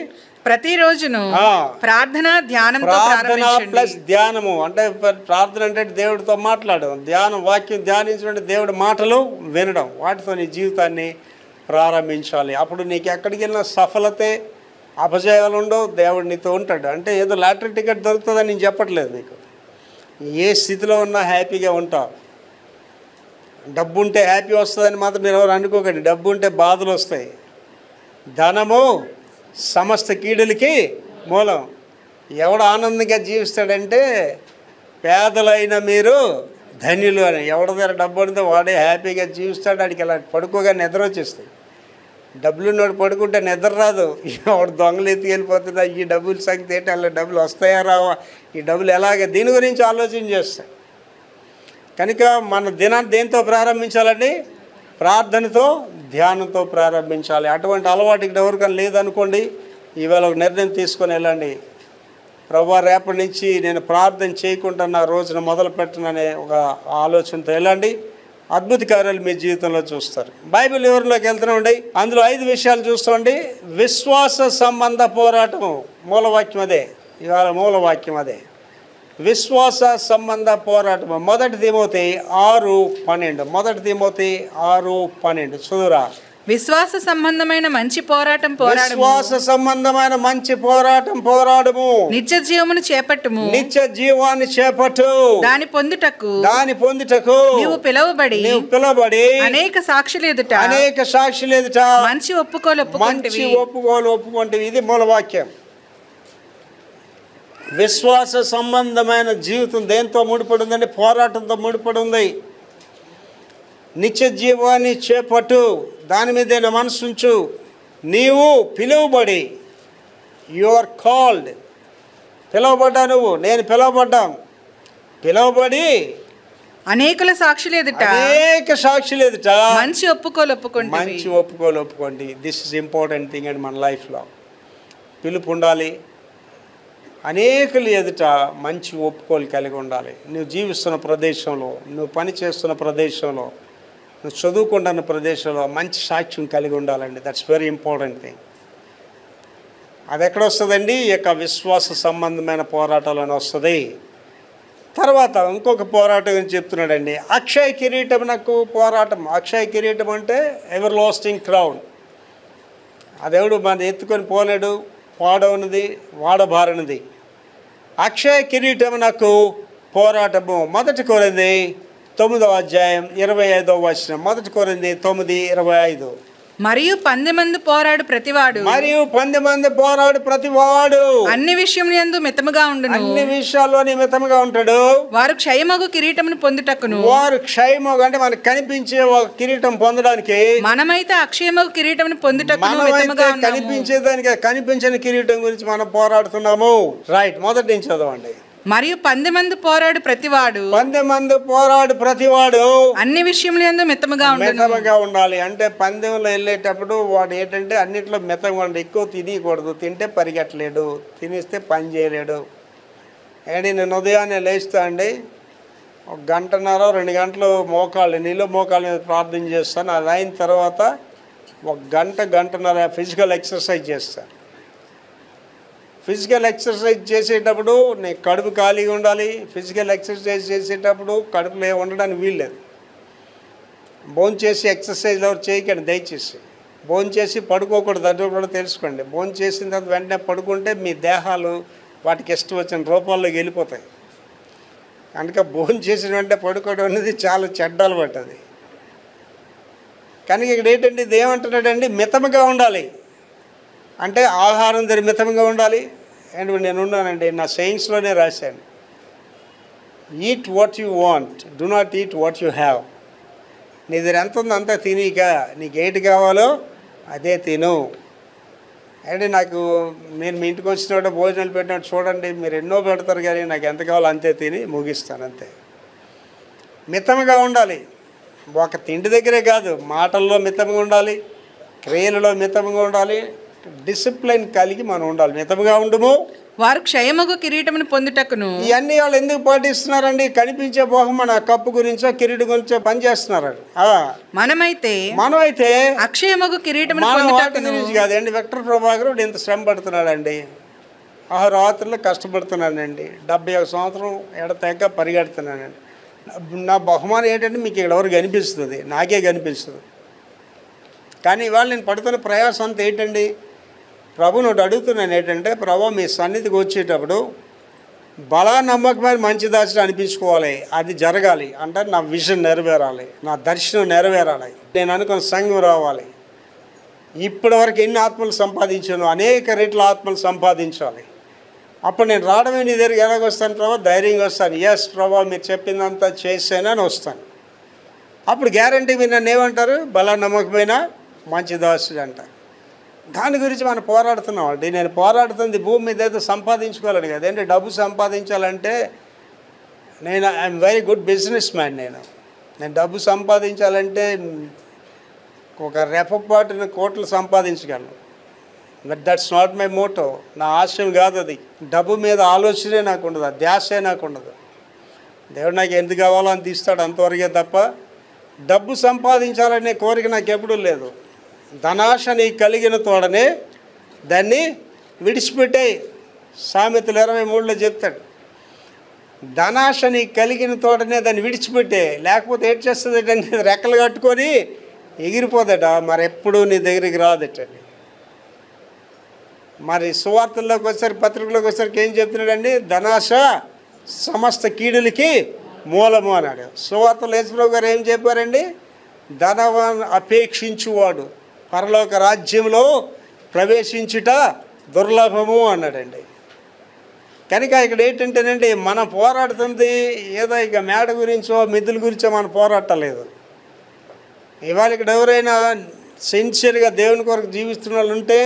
E: ప్రతిరోజును ప్రార్థన
C: ప్లస్ ధ్యానము. అంటే ప్రార్థన అంటే దేవుడితో మాట్లాడడం, ధ్యానం వాక్యం ధ్యానించడం, దేవుడి మాటలు వినడం. వాటితో నీ జీవితాన్ని ప్రారంభించాలి. అప్పుడు నీకు ఎక్కడికి వెళ్ళినా సఫలతే, అపజయాలు ఉండవు, దేవుడు నీతో ఉంటాడు. అంటే ఏదో లాటరీ టికెట్ దొరుకుతుందని నేను చెప్పట్లేదు. నీకు ఏ స్థితిలో ఉన్నా హ్యాపీగా ఉంటావు. డబ్బు ఉంటే హ్యాపీ వస్తుందని మాత్రం మీరు ఎవరు అనుకోకండి. డబ్బు ఉంటే బాధలు వస్తాయి. ధనము సమస్త కీడులకి మూలం. ఎవడు ఆనందంగా జీవిస్తాడంటే పేదలైన మీరు ధన్యులు అని. ఎవరి దగ్గర డబ్బు ఉంటే వాడే హ్యాపీగా జీవిస్తాడు. వాడికి అలా పడుకోగా నిద్ర వచ్చేస్తాయి. డబ్బులు ఉన్నవాడు పడుకుంటే నిద్ర రాదు. వాడు దొంగలు ఎత్తి వెళ్ళిపోతుందా, ఈ డబ్బుల సంగతి ఏంటి, అలా డబ్బులు వస్తాయా రావా, ఈ డబ్బులు ఎలాగే, దీని గురించి ఆలోచన చేస్తాయి. కనుక మన దినాన్ని దేంతో ప్రారంభించాలండి? ప్రార్థనతో, ధ్యానంతో ప్రారంభించాలి. అటువంటి అలవాటు ఇక్కడ ఎవరికైనా లేదనుకోండి, ఈవేళ ఒక నిర్ణయం తీసుకొని వెళ్ళండి. ప్రభువా రేపటి నుంచి నేను ప్రార్థన చేయకుండా నా రోజున మొదలు పెట్టననే ఒక ఆలోచనతో వెళ్ళండి. అద్భుత కార్యాలు మీ జీవితంలో చూస్తారు. బైబిల్ వివరంలోకి వెళ్తున్నామండి. అందులో 5 విషయాలు చూస్తామండి. విశ్వాస సంబంధ పోరాటము మూలవాక్యం అదే. ఇవాళ మూలవాక్యం అదే, విశ్వాస సంబంధ పోరాటము. 1 తిమోతి 6:12. 1 తిమోతి 6:12 చదువురా.
E: విశ్వాస సంబంధమైన మంచి పోరాటం
C: పోరాడము.
E: నిత్య జీవమును చేపట్టుము.
C: నిత్య జీవాన్ని చేపట్టు.
E: దాని పొందుటకు నీవు పిలువబడి అనేక సాక్షులు ఎదుట మంచి ఒప్పుకోలు.
C: ఇది మూలవాక్యం. విశ్వాస సంబంధమైన జీవితం దేంతో ముడిపడి ఉందండి? పోరాటంతో ముడిపడి ఉంది. నిత్య జీవాన్ని చేపట్టు, దాని మీద మనసు ఉంచు. నీవు పిలువబడి, యు ఆర్ కాల్డ్. పిలువబడ్డా నువ్వు, నేను పిలువబడి
E: అనేక సాక్షులు
C: ఎదుట
E: మంచి ఒప్పుకోలు
C: ఒప్పుకోండి. This is important thing and మన లైఫ్లో. పిలుపు ఉండాలి, అనేకులు ఎదుట మంచి ఒప్పుకోలు కలిగి ఉండాలి. నువ్వు జీవిస్తున్న ప్రదేశంలో, నువ్వు పని చేస్తున్న ప్రదేశంలో, నువ్వు చదువుకుంటున్న ప్రదేశంలో మంచి సాక్ష్యం కలిగి ఉండాలండి. That's very important thing. అది ఎక్కడ వస్తుందండి? ఈ యొక్క విశ్వాస సంబంధమైన పోరాటాలను వస్తుంది. తర్వాత ఇంకొక పోరాటం గురించి చెప్తున్నాడండి. అక్షయ కిరీటం నాకు పోరాటం. అక్షయ కిరీటం అంటే ఎవర్ లాస్టింగ్ క్రౌన్. ఆ దేవుడు మన ఎత్తుకొని పోలేడు, పాడవనిది వాడబారనిది. అక్షయ కిరీటం నాకు పోరాటము. 1 కొరింథీ 9వ అధ్యాయం 25వ వచనం. 1 కొరింథీ 9:25.
E: మరియు 10 మంది పోరాడు ప్రతివాడు అన్ని విషయములందు మితముగా ఉండును.
C: అన్ని విషయాల్లో మితముగా ఉంటాడు.
E: వారు క్షయమగు కిరీటమును పొందుటకును.
C: వారు క్షయమగు అంటే మనకు కనిపించే ఒక కిరీటం పొందడానికి,
E: మనమైతే అక్షయమగు కిరీటమును పొందుటకును మితముగా ఉన్నాము.
C: కనిపించేదానికి కనిపించని కిరీటం గురించి మనం పోరాడుతున్నాము. రైట్, మొదటి నుంచి చదవండి.
E: మరియు 10 మంది పోరాడు ప్రతివాడు అన్ని విషయములందు మితముగా
C: ఉండాలి. అంటే పందెంలో వెళ్ళేటప్పుడు వాడు ఏంటంటే అన్నిట్లో మితంగా ఉండాలి. ఎక్కువ తినకూడదు. తింటే పరిగెట్టలేడు, తినేస్తే పని చేయలేడు. అండి నేను ఉదయాన్నే లేస్తా అండి, 1 గంటన్నర 2 గంటలు నీళ్ళు మోకాళ్ళ మీద ప్రార్థన చేస్తాను. అది అయిన తర్వాత 1 గంటన్నర ఫిజికల్ ఎక్సర్సైజ్ చేస్తాను. ఫిజికల్ ఎక్సర్సైజ్ చేసేటప్పుడు నేను కడుపు ఖాళీగా ఉండాలి. ఫిజికల్ ఎక్సర్సైజ్ చేసేటప్పుడు కడుపులో ఉండడానికి వీల్లేదు. భోంచేసి ఎక్సర్సైజ్ ఎవరు చేయకండి దయచేసి. భోంచేసి పడుకోకూడదు, అది కూడా తెలుసుకోండి. భోంచేసిన తర్వాత వెంటనే పడుకుంటే మీ దేహాలు వాటికి ఇష్టం వచ్చిన రూపాల్లోకి వెళ్ళిపోతాయి. కనుక భోంచేసిన వెంటనే పడుకోవడం అనేది చాలా చెడ్డ అలవాటు అది. కనుక ఇక్కడ ఏంటంటే ఇది ఏమంటున్నాడండి, మితముగా ఉండాలి. అంటే ఆహారం దగ్గర మితంగా ఉండాలి. అండ్ నేను ఉన్నానండి, నా సైన్స్లోనే రాశాను, eat what you want, do not eat what you have. నీ దగ్గర ఎంత ఉందో అంతా తినీక, నీకు ఏటి కావాలో అదే తిను. అంటే నేను మీ ఇంటికి వచ్చినప్పుడు భోజనాలు పెట్టినట్టు చూడండి, మీరు ఎన్నో పెడతారు కానీ నాకు ఎంత కావాలో అంతే తిని ముగిస్తాను అంతే. మితంగా ఉండాలి. ఒక తిండి దగ్గరే కాదు, మాటల్లో మితంగా ఉండాలి, క్రియలలో మితంగా ఉండాలి, డిసిప్లిన్ కలిగి మనం ఉండాలి. మితముగా ఉండము.
E: వారు క్షయమగు కిరీటమును పొందుటకును.
C: ఇవన్నీ వాళ్ళు ఎందుకు పాటిస్తున్నారండి? కనిపించే బహుమాన కప్పు గురించో కిరీటం గురించో పనిచేస్తున్నారు. మనమైతే
E: అక్షయమగు కిరీటమును పొందుటకును
C: కాదండి. విక్టర్ ప్రభాకర్ ఇంత శ్రమ పడుతున్నాడండి, రాత్రుల్లో కష్టపడుతున్నానండి, 71 సంవత్సరం ఎడతెగ పరిగెడుతున్నానండి. నా బహుమానం ఏంటంటే మీకు ఎవరు కనిపిస్తుంది, నాకే కనిపిస్తుంది. కానీ ఇవాళ నేను పడుతున్న ప్రయాసం అంతా ఏంటండి, ప్రభుని ఒకటి అడుగుతున్నాను ఏంటంటే, ప్రభు మీ సన్నిధికి వచ్చేటప్పుడు బలా నమ్మకమైన మంచి దాసుడు అనిపించుకోవాలి. అది జరగాలి అంటే నా విజన్ నెరవేరాలి, నా దర్శనం నెరవేరాలి, నేను అనుకున్న సంఘం రావాలి. ఇప్పటివరకు ఎన్ని ఆత్మలు సంపాదించాను, అనేక రెట్ల ఆత్మలు సంపాదించాలి. అప్పుడు నేను రావడమే నీ దగ్గరికి ఎలాగొస్తాను ప్రభు? ధైర్యంగా వస్తాను. ఎస్ ప్రభు మీరు చెప్పిందంతా చేసానని వస్తాను. అప్పుడు గ్యారంటీ మీరు నన్ను ఏమంటారు? బలా నమ్మకమైన మంచి దాసుడు అంటారు. దాని గురించి మనం పోరాడుతున్నాం అండి. నేను పోరాడుతుంది భూమి మీద ఏదో సంపాదించుకోవాలని కదా. ఏంటంటే డబ్బు సంపాదించాలంటే I'm very good businessman. నేను డబ్బు సంపాదించాలంటే ఒక రెప్పపాటున కోట్లు సంపాదించగలను. But that's not my motto. నా ఆశయం కాదు అది. డబ్బు మీద ఆలోచనే నాకు ఉండదు, ధ్యాసే నాకు ఉండదు. దేవుడు నాకు ఎంత కావాలో అంత ఇస్తాడు, అంతవరకే తప్ప డబ్బు సంపాదించాలనే కోరిక నాకు ఎప్పుడూ లేదు. ధనాశ నీకు కలిగిన తోడనే దాన్ని విడిచిపెట్టే సామెతలు 23లో చెప్తాడు. ధనాశ నీకు కలిగిన తోడనే దాన్ని విడిచిపెట్టే, లేకపోతే ఏం చేస్తుంది అంటే రెక్కలు కట్టుకొని ఎగిరిపోదట, మరి ఎప్పుడు నీ దగ్గరికి రాదటండి. మరి సువార్తల్లోకి వచ్చేసరికి పత్రికలోకి వచ్చేసరికి ఏం చెప్తున్నాడండి? ధనాశ సమస్త కీడులకి మూలము అన్నాడు. సువార్తలు యేసుప్రభు గారు ఏం చెప్పారండి? ధనవాన్ అపేక్షించువాడు పరలోక రాజ్యంలో ప్రవేశించుట దుర్లభము అన్నాడండి. కనుక ఇక్కడ ఏంటంటేనండి, మనం పోరాడుతుంది ఏదో ఇక మేడ గురించో మిద్దుల గురించో మనం పోరాడలేదు. ఇవాళ ఇక్కడ ఎవరైనా సిన్సియర్గా దేవుని కొరకు జీవిస్తున్న వాళ్ళు ఉంటే,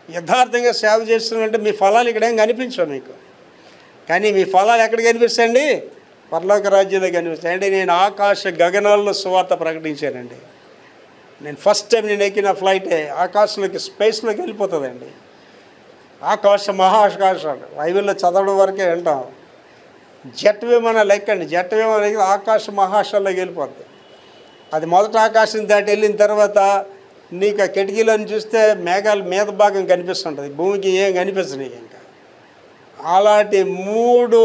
C: యథార్థంగా సేవ చేస్తున్నారంటే మీ ఫలాలు ఇక్కడేం కనిపించవు మీకు. కానీ మీ ఫలాలు ఎక్కడ కనిపిస్తాయండి? పరలోక రాజ్యంలో కనిపిస్తాయి. అంటే నేను ఆకాశ గగనాల్లో సువార్త ప్రకటించానండి. నేను ఫస్ట్ టైం నేను ఎక్కిన ఫ్లైటే ఆకాశంలోకి, స్పేస్లోకి వెళ్ళిపోతుందండి. ఆకాశ మహాకాశాలు బైబిల్లో చదవడం వరకే వింటాం. జెట్ విమానాలు ఎక్కండి, జెట్ విమానం ఆకాశ మహాకాశాల్లోకి వెళ్ళిపోద్ది. అది మొదట ఆకాశం దాటి వెళ్ళిన తర్వాత నీకు ఆ కిటికీలను చూస్తే మేఘాలు మీద భాగం కనిపిస్తుంటుంది, భూమికి ఏం కనిపిస్తుంది నీకు. ఇంకా అలాంటి 3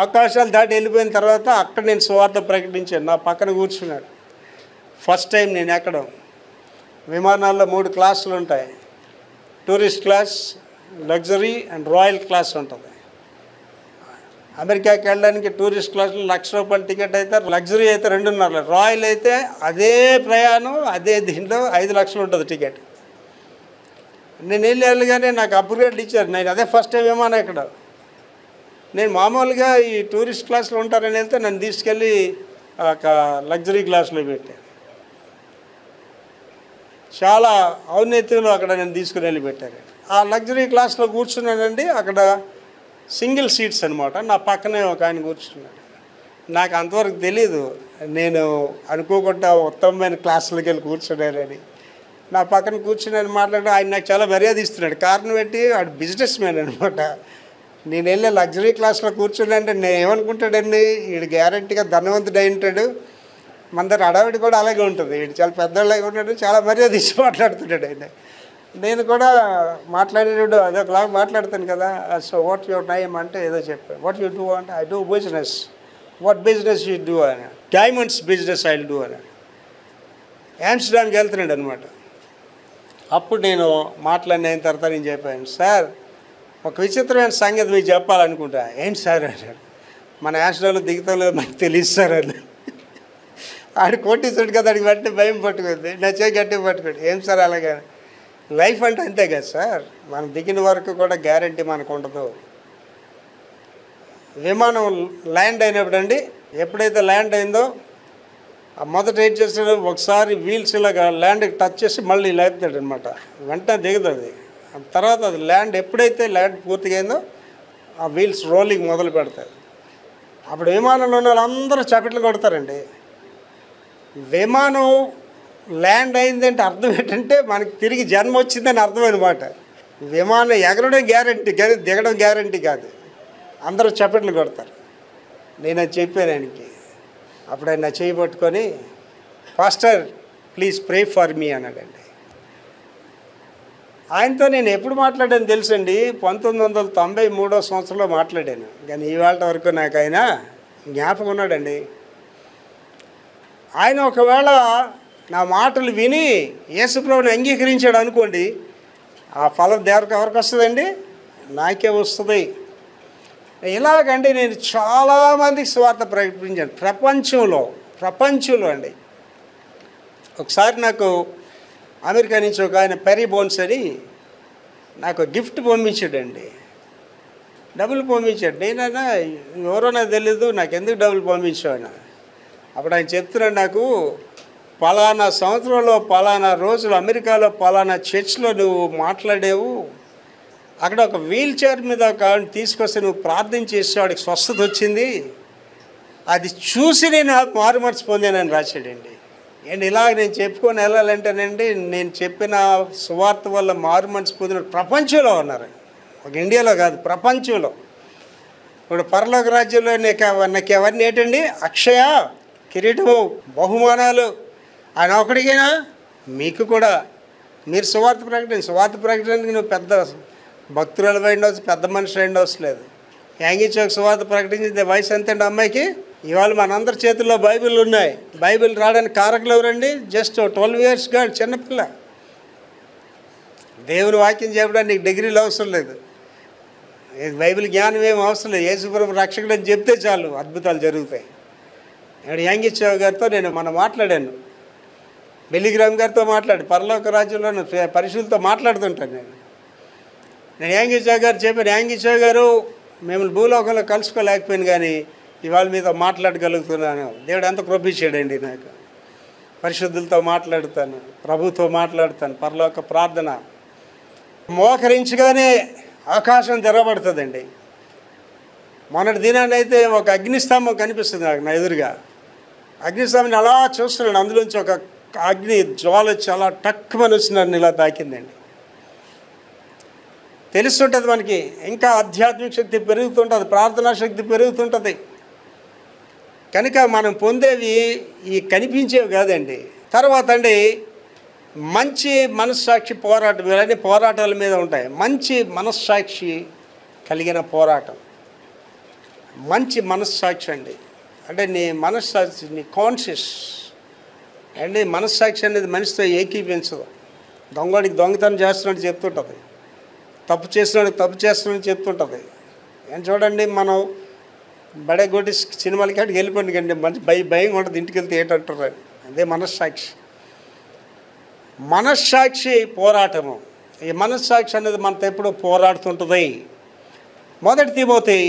C: ఆకాశాలు దాటి వెళ్ళిపోయిన తర్వాత అక్కడ నేను సువార్త ప్రకటించాను. నా పక్కన కూర్చున్నాడు. ఫస్ట్ టైం నేను ఎక్కడం. విమానాల్లో 3 క్లాసులు ఉంటాయి. Tourist class, luxury and royal class ఉంటుంది. అమెరికాకి వెళ్ళడానికి టూరిస్ట్ క్లాసులో ₹1,00,000 టికెట్ అయితే, లగ్జరీ అయితే 2.5, రాయల్ అయితే అదే ప్రయాణం అదే దీంట్లో 5 లక్షలు ఉంటుంది టికెట్. నేను వెళ్ళగానే నాకు అప్గ్రేడ్ ఇచ్చారు. నేను అదే ఫస్ట్ టైం విమానం ఇక్కడ. నేను మామూలుగా ఈ టూరిస్ట్ క్లాస్లో ఉంటారని వెళ్తే నన్ను తీసుకెళ్ళి ఒక లగ్జరీ క్లాస్లో పెట్టారు. చాలా ఔన్నత్యంలో అక్కడ నేను తీసుకుని వెళ్ళి పెట్టారు. ఆ లగ్జరీ క్లాస్లో కూర్చున్నానండి. అక్కడ సింగిల్ సీట్స్ అనమాట. నా పక్కనే ఒక ఆయన కూర్చున్నాడు. నాకు అంతవరకు తెలీదు నేను అనుకోకుండా ఉత్తమమైన క్లాసులకు వెళ్ళి కూర్చున్నానని. నా పక్కన కూర్చుని మాట్లాడి ఆయన నాకు చాలా మర్యాద ఇస్తున్నాడు. కారణం ఏంటి, వాడు బిజినెస్ మ్యాన్ అనమాట. నేను వెళ్ళే లగ్జరీ క్లాస్లో కూర్చున్నానంటే నేను ఏమనుకుంటాడండి, వీడు గ్యారంటీగా ధనవంతుడు అయి ఉంటాడు. మన దగ్గర అడవిడి కూడా అలాగే ఉంటుంది. వీడు చాలా పెద్దవాళ్ళగా ఉంటాడు, చాలా మర్యాద ఇచ్చి మాట్లాడుతున్నాడు ఆయన. నేను కూడా మాట్లాడేటప్పుడు అదొకలాగా మాట్లాడతాను కదా. సో వాట్ యువర్ టైమ్ అంటే ఏదో చెప్పాను. వాట్ యూ డూ అంటే I do business. What business you do అని. డైమండ్స్ బిజినెస్ ఐ డూ అని. ఆమ్స్టర్డామ్కి వెళ్తున్నాడు అనమాట. అప్పుడు నేను మాట్లాడిన తర్వాత నేను చెప్పాను, సార్ ఒక విచిత్రమైన సంగతి మీకు చెప్పాలనుకుంటా. ఏంటి సార్ అన్నాడు. మన ఆమ్స్టర్డామ్లో దిగుతాలో మనకు తెలియదు సార్ అని. ఆడు కోటీసుడు కదా, ఆడికి వెంటనే భయం పట్టుకుంది. నా చేయి గట్టిగా పట్టుకోండి. ఏం సార్ అలాగే, లైఫ్ అంటే అంతే కదా సార్, మనం దిగిన వరకు కూడా గ్యారంటీ మనకు ఉండదు. విమానం ల్యాండ్ అయినప్పుడు అండి, ఎప్పుడైతే ల్యాండ్ అయిందో మొదట ఏం చేస్తాడు, ఒకసారి వీల్స్ ఇలాగా ల్యాండ్కి టచ్ చేసి మళ్ళీ లేపుతాడు అనమాట. వెంటనే దిగుతుంది. తర్వాత అది ల్యాండ్ ఎప్పుడైతే ల్యాండ్ పూర్తిగా అయిందో ఆ వీల్స్ రోలింగ్ మొదలు పెడతాయి. అప్పుడు విమానంలో ఉన్న వాళ్ళందరూ చప్పట్లు కొడతారండి. విమానం ల్యాండ్ అయిందంటే అర్థం ఏంటంటే మనకి తిరిగి జన్మ వచ్చిందని అర్థం అనమాట. విమానం ఎగరడం గ్యారంటీ కానీ దిగడం గ్యారంటీ కాదు. అందరూ చప్పట్లు కొడతారు. నేను అది చెప్పాను ఆయనకి. అప్పుడు ఆయన నా చేయి పట్టుకొని, pastor please pray for me అన్నాడండి. ఆయనతో నేను ఎప్పుడు మాట్లాడాను తెలుసండి, 1993వ సంవత్సరంలో మాట్లాడాను. కానీ ఇవాళ వరకు నాకు ఆయన జ్ఞాపకం ఉన్నాడండి. ఆయన ఒకవేళ నా మాటలు విని యేసుప్రభుని అంగీకరించాడు అనుకోండి, ఆ ఫలం ఎవరికి వస్తుందండి? నాకే వస్తుంది. ఇలాగండి నేను చాలామందికి స్వార్థ ప్రకటించాను ప్రపంచంలో అండి. ఒకసారి నాకు అమెరికా నుంచి ఒక ఆయన పెరీ బోన్స్ అని నాకు గిఫ్ట్ పంపించాడండి. డబ్బులు పంపించాడు. నేనైనా ఎవరో నాకు తెలీదు, నాకు ఎందుకు డబ్బులు పంపించాను. అప్పుడు ఆయన చెప్తున్నాడు, నాకు పలానా సంవత్సరంలో పలానా రోజులు అమెరికాలో పలానా చర్చ్లో నువ్వు మాట్లాడావు, అక్కడ ఒక వీల్ చైర్ మీద ఒక తీసుకొస్తే నువ్వు ప్రార్థన చేసి వాడికి స్వస్థత వచ్చింది, అది చూసి నేను మారు మనసు పొందానని రాశాడండి. అండ్ ఇలాగ నేను చెప్పుకొని వెళ్ళాలంటేనండి, నేను చెప్పిన సువార్త వల్ల మారు మనసు పొందిన ప్రపంచంలో ఉన్నారు. ఒక ఇండియాలో కాదు, ప్రపంచంలో. ఇప్పుడు పరలోక రాజ్యంలో నాకు అవన్నీ ఏంటండి, అక్షయ కిరీటము, బహుమానాలు. ఆయన ఒకడికైనా మీకు కూడా మీరు సువార్త ప్రకటించడానికి నువ్వు పెద్ద భక్తురాలు ఉండవచ్చు, పెద్ద మనిషి ఉండవచ్చు లేదు. యాంగిచోక సువార్త ప్రకటించింది వయసు ఎంతండి అమ్మాయికి? ఇవాళ మనందరి చేతుల్లో బైబిల్ ఉన్నాయి. బైబిల్ రావడానికి కారకులు ఎవరండి? జస్ట్ 12 years గాడు, చిన్నపిల్ల. దేవుని వాక్యం చెప్పడానికి డిగ్రీలు అవసరం లేదు, బైబిల్ జ్ఞానం ఏం అవసరం లేదు. యేసుప్రభు రక్షకుడు అని చెప్తే చాలు అద్భుతాలు జరుగుతాయి. ఇప్పుడు యాంగిచోక గారితో నేను మాట్లాడాను, బెల్లిగ్రామ్ గారితో పరలోక రాజ్యంలో పరిశుద్ధులతో మాట్లాడుతుంటాను నేను యాంగిచోక గారు చెప్పాను, యాంగిచోక గారు మిమ్మల్ని భూలోకంలో కలుసుకోలేకపోయాను కానీ ఇవాళ మీతో మాట్లాడగలుగుతున్నాను. దేవుడు ఎంత కృపించాడండి నాకు. పరిశుద్ధులతో మాట్లాడుతాను, ప్రభుతో మాట్లాడుతాను. పరలోక ప్రార్థన మోకరించగానే ఆకాశం తెరవబడుతుందండి. మొన్నటి దినాన్ని అయితే ఒక అగ్నిస్తంభం కనిపిస్తుంది నాకు నా ఎదురుగా. అగ్నిస్తంభాన్ని అలా చూస్తున్నాను, అందులోంచి ఒక అగ్ని జ్వాల చాలా టక్కుమని వచ్చి నన్ను ఇలా తాకిందండి. తెలుస్తుంటుంది మనకి, ఇంకా ఆధ్యాత్మిక శక్తి పెరుగుతుంటుంది, ప్రార్థనా శక్తి పెరుగుతుంటుంది. కనుక మనం పొందేవి ఈ కనిపించేవి కాదండి. తర్వాత అండి మంచి మనస్సాక్షి పోరాటం, ఇవన్నీ పోరాటాల మీద ఉంటాయి. మంచి మనస్సాక్షి కలిగిన పోరాటం, మంచి మనస్సాక్షి అండి. అంటే నీ మనస్సాక్షి, నీ కాన్షియస్ అండి. మనస్సాక్షి అనేది మనిషితో ఏకీపించదు. దొంగడికి దొంగతనం చేస్తున్నట్టు చెప్తుంటుంది, తప్పు చేస్తున్నాడు తప్పు చేస్తున్నాడని చెప్తుంటుంది. నేను చూడండి, మనం బడే కొట్టి సినిమాలకి అక్కడికి వెళ్ళిపోయింది కండి, మంచి భయం ఉంటుంది ఇంటికి వెళ్తే ఏంటంటారు. అదే మనస్సాక్షి. మనస్సాక్షి పోరాటము. ఈ మనస్సాక్షి అనేది మనతో ఎప్పుడూ పోరాడుతుంటుంది. 1 తిమోతి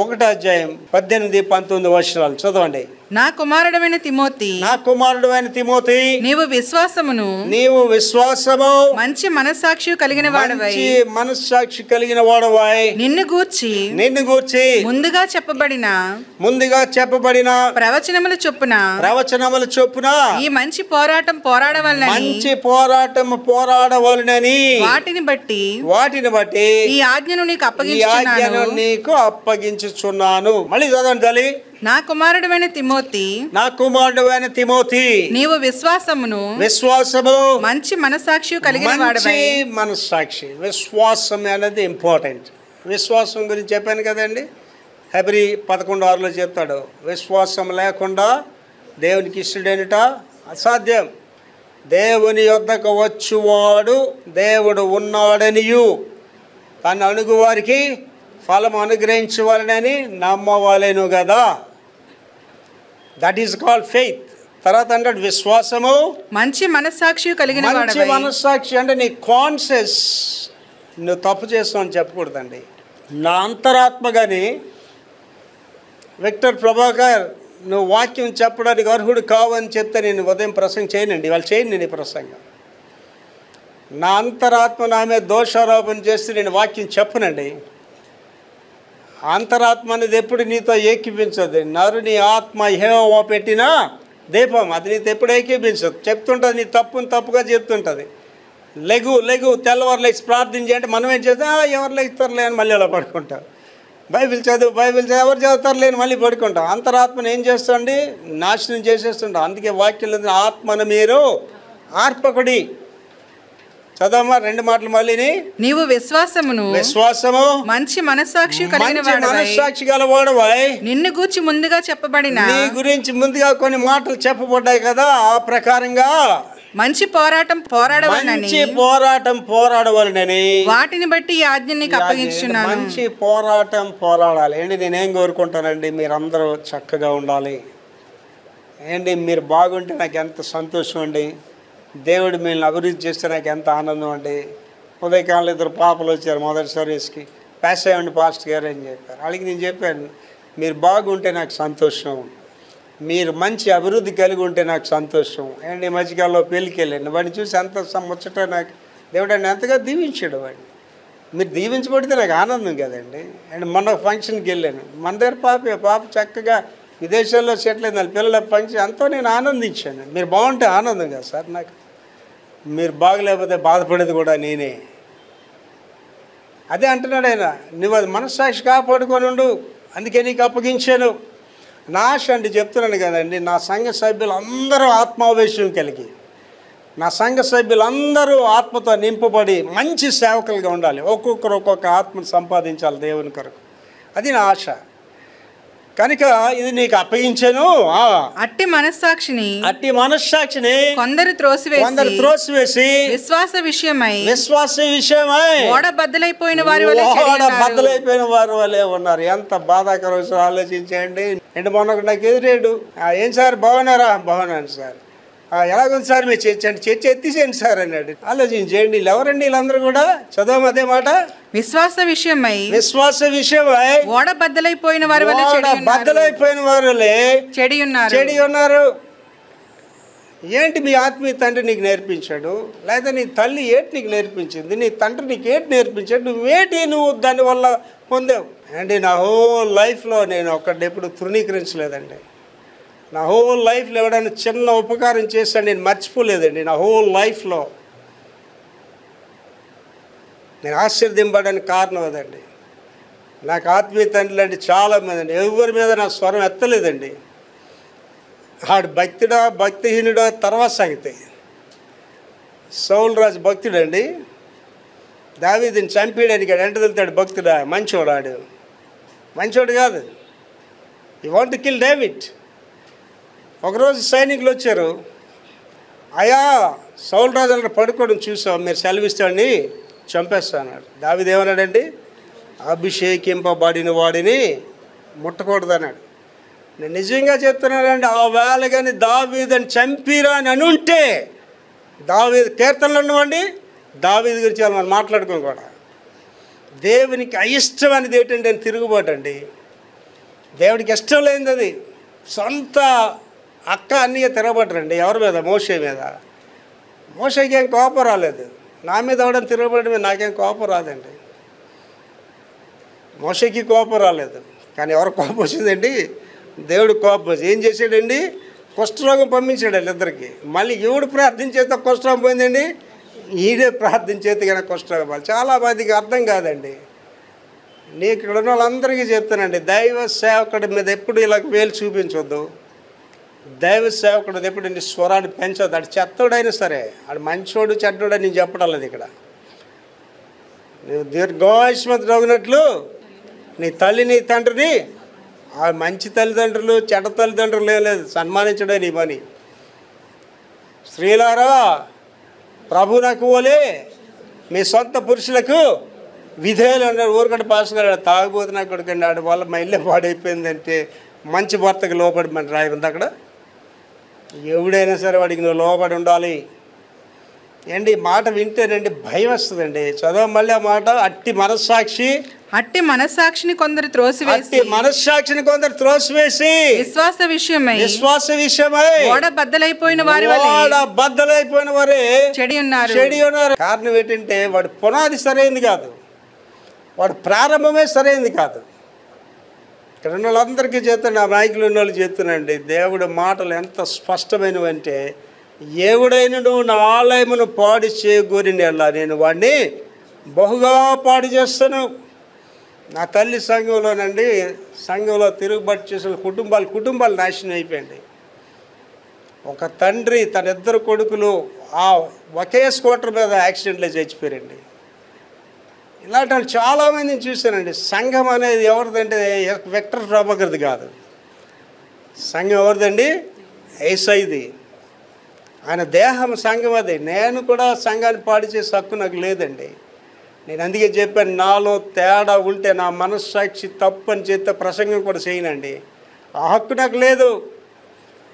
C: 1:18-19 వచనాలు చదవండి.
E: నా కుమారుడైన తిమోతి,
C: నీవు విశ్వాసము
E: మంచి మనస్సాక్షి కలిగిన
C: వాడవై
E: నిన్ను గూర్చి ముందుగా చెప్పబడిన ప్రవచనముల చొప్పున ఈ మంచి పోరాటం పోరాడవలనని వాటిని బట్టి ఈ ఆజ్ఞను నీకు
C: అప్పగించుచున్నాను. మళ్ళీ చదవండి తల్లి.
E: నా కుమారుడైన తిమోతి, నీవు విశ్వాసము మంచి మనస్సాక్షి కలిగిన వాడవై.
C: మనస్సాక్షి, విశ్వాసం అనేది ఇంపార్టెంట్. విశ్వాసం గురించి చెప్పాను కదండి. హెబ్రీ 11:6 చెప్తాడు, విశ్వాసం లేకుండా దేవునికి ఇష్టడేనట అసాధ్యం. దేవుని యొద్దకు వచ్చువాడు దేవుడు ఉన్నాడనియు తను అణుగు వారికి ఫలం అనుగ్రహించవాలని నమ్మవాలేను కదా. That is called faith. తర్వాత అంటే విశ్వాసము
E: మంచి మనస్సాక్షి కలిగిన వాడవై.
C: మంచి మనస్సాక్షి అంటే నీ కాన్షియస్, నువ్వు తప్పు చేస్తావు అని చెప్పకూడదండి. నా అంతరాత్మ కానీ విక్టర్ ప్రభాకర్ నువ్వు వాక్యం చెప్పడానికి అర్హుడు కావని చెప్తే నేను ఉదయం ప్రసంగం చేయనండి, వాళ్ళు చేయను. నేను ఈ ప్రసంగం నా అంతరాత్మ నా మీద దోషారోపణ చేస్తే నేను వాక్యం చెప్పనండి. అంతరాత్మ అనేది ఎప్పుడు నీతో ఏకీపించదు. నరుని ఆత్మ యెహోవా పెట్టిన దీపం, అది నీతో ఎప్పుడు ఏకీపించదు. చెప్తుంటుంది, నీ తప్పుగా చెప్తుంటుంది. లెగు తెల్లవారు లేచి ప్రార్థన చేయంటే మనం ఏం చేస్తాం, ఎవరు లేస్తారులే అని మళ్ళీ అలా పడుకుంటాం. బైబిల్ చదువు ఎవరు చదువుతారులే అని మళ్ళీ పడుకుంటాం. అంతరాత్మను ఏం చేస్తాండి, నాశనం చేసేస్తుంటాం. అందుకే వాక్యంలో ఆత్మను మీరు ఆర్పకుడి. చదవమ్మా 2 మాటలు మళ్ళీని.
E: నీవు విశ్వాసము మంచి మనస్సాక్షి
C: గలవాడవై
E: నిన్ను గూర్చి ముందుగా చెప్పబడిన,
C: నీ గురించి ముందుగా కొన్ని మాటలు చెప్పబడ్డాయి కదా, ఆ ప్రకారంగా
E: మంచి పోరాటం పోరాడవలనని
C: వాటిని బట్టి ఈ ఆజ్ఞని నీకు అప్పగించుచున్నాను. మంచి పోరాటం పోరాడాలి ఏంటి. నేనేం కోరుకుంటానండి, మీరందరూ చక్కగా ఉండాలి ఏంటి. మీరు బాగుంటే నాకు ఎంత సంతోషం అండి. దేవుడు మిమ్మల్ని అభివృద్ధి చేస్తే నాకు ఎంత ఆనందం అండి. ఉదయకాలంలో 2 పాపలు వచ్చారు మొదటి సర్వీస్కి. పాస్ అయ్యండి పాస్టర్ గారు అని చెప్పారు. వాళ్ళకి నేను చెప్పాను, మీరు బాగుంటే నాకు సంతోషం, మీరు మంచి అభివృద్ధి కలిగి ఉంటే నాకు సంతోషం అండ్. ఈ మధ్యకాలంలో పెళ్ళికి వెళ్ళండి, వాడిని చూసి ఎంత ముచ్చట నాకు దేవుడు అని ఎంతగా దీవించాడు వాడిని. మీరు దీవించబడితే నాకు ఆనందం కదండి. అండ్ మొన్న ఫంక్షన్కి వెళ్ళాను, మన దగ్గర పాప చక్కగా విదేశాల్లో సెటిల్ అయింది, వాళ్ళ పిల్లల ఫంక్షన్ ఎంతో నేను ఆనందించాను. మీరు బాగుంటే ఆనందం కదా సార్ నాకు. మీరు బాగలేకపోతే బాధపడేది కూడా నేనే. అదే అంటున్నాడు ఆయన, నువ్వు అది మనస్సాక్షి కాపాడుకొని ఉండు, అందుకే నీకు అప్పగించాను. నా ఆశ అంటే చెప్తున్నాను కదండి, నా సంఘ సభ్యులందరూ ఆత్మావేశం కలిగి, నా సంఘ సభ్యులందరూ ఆత్మతో నింపబడి మంచి సేవకులుగా ఉండాలి. ఒక్కొక్కరు ఒక్కొక్క ఆత్మను సంపాదించాలి దేవుని కొరకు. అది నా ఆశ. కనుక ఇది నీకు అప్పగించాను.
E: అట్టి మనస్సాక్షిని
C: కొందరు త్రోసివేసి విశ్వాస విషయమై
E: బద్దలైపోయిన
C: వారి వల్లే ఉన్నారు. ఎంత బాధాకరం ఆలోచించండి. మొన్న నాకు ఎదురేడు, ఏం సార్ బాగున్నారా? బాగున్నాను సార్. ఎలాగుంది సార్ మీరు చర్చ అంటే, చర్చ ఎత్తిసేయండి సార్ అన్నాడు. ఆలోచించేయండి, వీళ్ళు ఎవరండి వీళ్ళందరూ కూడా? చదవం అదే మాట.
E: విశ్వాస విషయమై
C: బద్దలైపోయిన వారి వల్లే చెడి ఉన్నారు. ఏంటి మీ ఆత్మీయ తండ్రి నీకు నేర్పించాడు, లేదా నీ తల్లి ఏంటి నీకు నేర్పించింది, నీ తండ్రి నీకు ఏంటి నేర్పించాడు, నువ్వు దానివల్ల పొందావు అండి. నా హోల్ లైఫ్లో నేను ఎప్పుడు తృణీకరించలేదండి. నా హోల్ లైఫ్లో ఎవడైనా చిన్న ఉపకారం చేశాడు నేను మర్చిపోలేదండి. నా హోల్ లైఫ్లో నేను ఆశీర్వదింపడానికి కారణం అదండి. నాకు ఆత్మీయ తండ్రులు అంటే చాలామంది అండి. ఎవరి మీద నా స్వరం ఎత్తలేదండి. ఆడు భక్తుడా భక్తిహీనుడా తర్వాత సంగతి. సౌలు రాజు భక్తుడండి. దావీదుని చంపేయడానికి వెంట వెళ్తాడు. భక్తుడా? మంచోడు. ఆడు మంచోడు కాదు. You want to kill David. ఒకరోజు సైనికులు వచ్చారు. అయ్యా, సౌలు రాజు అక్కడ పడుకోవడం చూసాం, మీరు సెలవిస్తాడని చంపేస్తా అన్నాడు. దావీదు ఏమన్నాడండి? అభిషేకింపబడిన వాడిని ముట్టకూడదు అన్నాడు. నేను నిజంగా చెప్తున్నానండి, ఆ వేళ కానీ దావీదుని చంపిరా అని అనుంటే, దావీదు కీర్తనలు ఉన్నవండి, దావీదు గురించి మనం మాట్లాడుకోం కూడా. దేవునికి అయిష్టమైనది ఏంటంటే అని తిరుగుబాటు అండి. దేవుడికి ఇష్టం లేనిది అది. సొంత అక్క అన్నయ్య తిరగబట్టరండి ఎవరి మీద? మోషే మీద. మోషేకి ఏం కోపం రాలేదు. నా మీద అవడం తిరగబడడం మీద నాకేం కోపం రాదండి. మోషేకి కోపం రాలేదు. కానీ ఎవరు కోపం వచ్చిందండి? దేవుడు కోపం వచ్చి ఏం చేశాడండి? కుష్ఠరోగం పంపించాడు వాళ్ళిద్దరికి. మళ్ళీ ఈవిడు ప్రార్థన చేత కుష్ఠరోగం పోయిందండి, ఈడే ప్రార్థన చేత కానీ కుష్ఠరోగం పోయింది. చాలామందికి అర్థం కాదండి. నీకు ఇక్కడ ఉన్న వాళ్ళందరికీ చెప్తానండి, దైవ సేవకుడి మీద ఎప్పుడు ఇలా వేలు చూపించవద్దు. దైవ సేవకుడు ఎప్పుడు నీ స్వరాన్ని పెంచవద్దు. ఆడు చెత్తోడైనా సరే, ఆడు మంచోడు చెడ్డోడు అని నేను చెప్పడం లేదు ఇక్కడ. నువ్వు దీర్ఘాయుష్మంతుడు అవునట్లు నీ తల్లి నీ తండ్రిని, ఆ మంచి తల్లిదండ్రులు చెడ్డ తల్లిదండ్రులు లేదు, సన్మానించడే నీ పని. స్త్రీలారా, ప్రభువునకు పోలే మీ సొంత పురుషులకు విధేయులు అన్నాడు. ఊరికంటే పాస్ గారు తాగిపోతున్నా కొడుకండి, ఆడి వల్ల మా ఇల్లే పాడైపోయిందంటే మంచి భర్తకు లోపడి మన రాయింది అక్కడ. ఎవడైనా సరే వాడికి నువ్వు లోపడి ఉండాలి. ఏంటి మాట వింటేనండి భయం వస్తుందండి. చదవ మళ్ళీ ఆ మాట. అట్టి మనస్సాక్షిని కొందరు త్రోసివేసి విశ్వాస విషయమై ఓడ బద్దలైపోయిన వారే చెడి ఉన్నారు. కారణం ఏంటంటే వాడి పునాది సరైంది కాదు, వాడు ప్రారంభమే సరైంది కాదు. ఇక్కడ ఉన్న వాళ్ళందరికీ చెప్తాను, నా నాయకులు ఉన్న వాళ్ళు చెప్తున్నాండి, దేవుడి మాటలు ఎంత స్పష్టమైనవి అంటే, ఎవడైనా నువ్వు నా ఆలయమును పాడు చేయగోరినలా నేను వాడిని బహుగా పాడు చేస్తాను. నా తల్లి సంఘంలోనండి, సంఘంలో తిరుగుబాటు చేసిన కుటుంబాలు నాశనం అయిపోయింది. ఒక తండ్రి తన ఇద్దరు కొడుకులు ఆ ఒకే స్కూటర్ మీద యాక్సిడెంట్లో చచ్చిపోయారండి. ఇలాంటి వాళ్ళు చాలామందిని చూశానండి. సంఘం అనేది ఎవరిదంటే విక్టర్ ప్రభాకర్ది కాదు. సంఘం ఎవరిదండి? యేసయ్యది. ఆయన దేహం సంఘం అది. నేను కూడా సంఘాన్ని పాడు చేసే హక్కు నాకు లేదండి. నేను అందుకే చెప్పాను, నాలో తేడా ఉంటే నా మనస్సాక్షి తప్పు అని చెప్తే ప్రసంగం కూడా చేయనండి. ఆ హక్కు నాకు లేదు.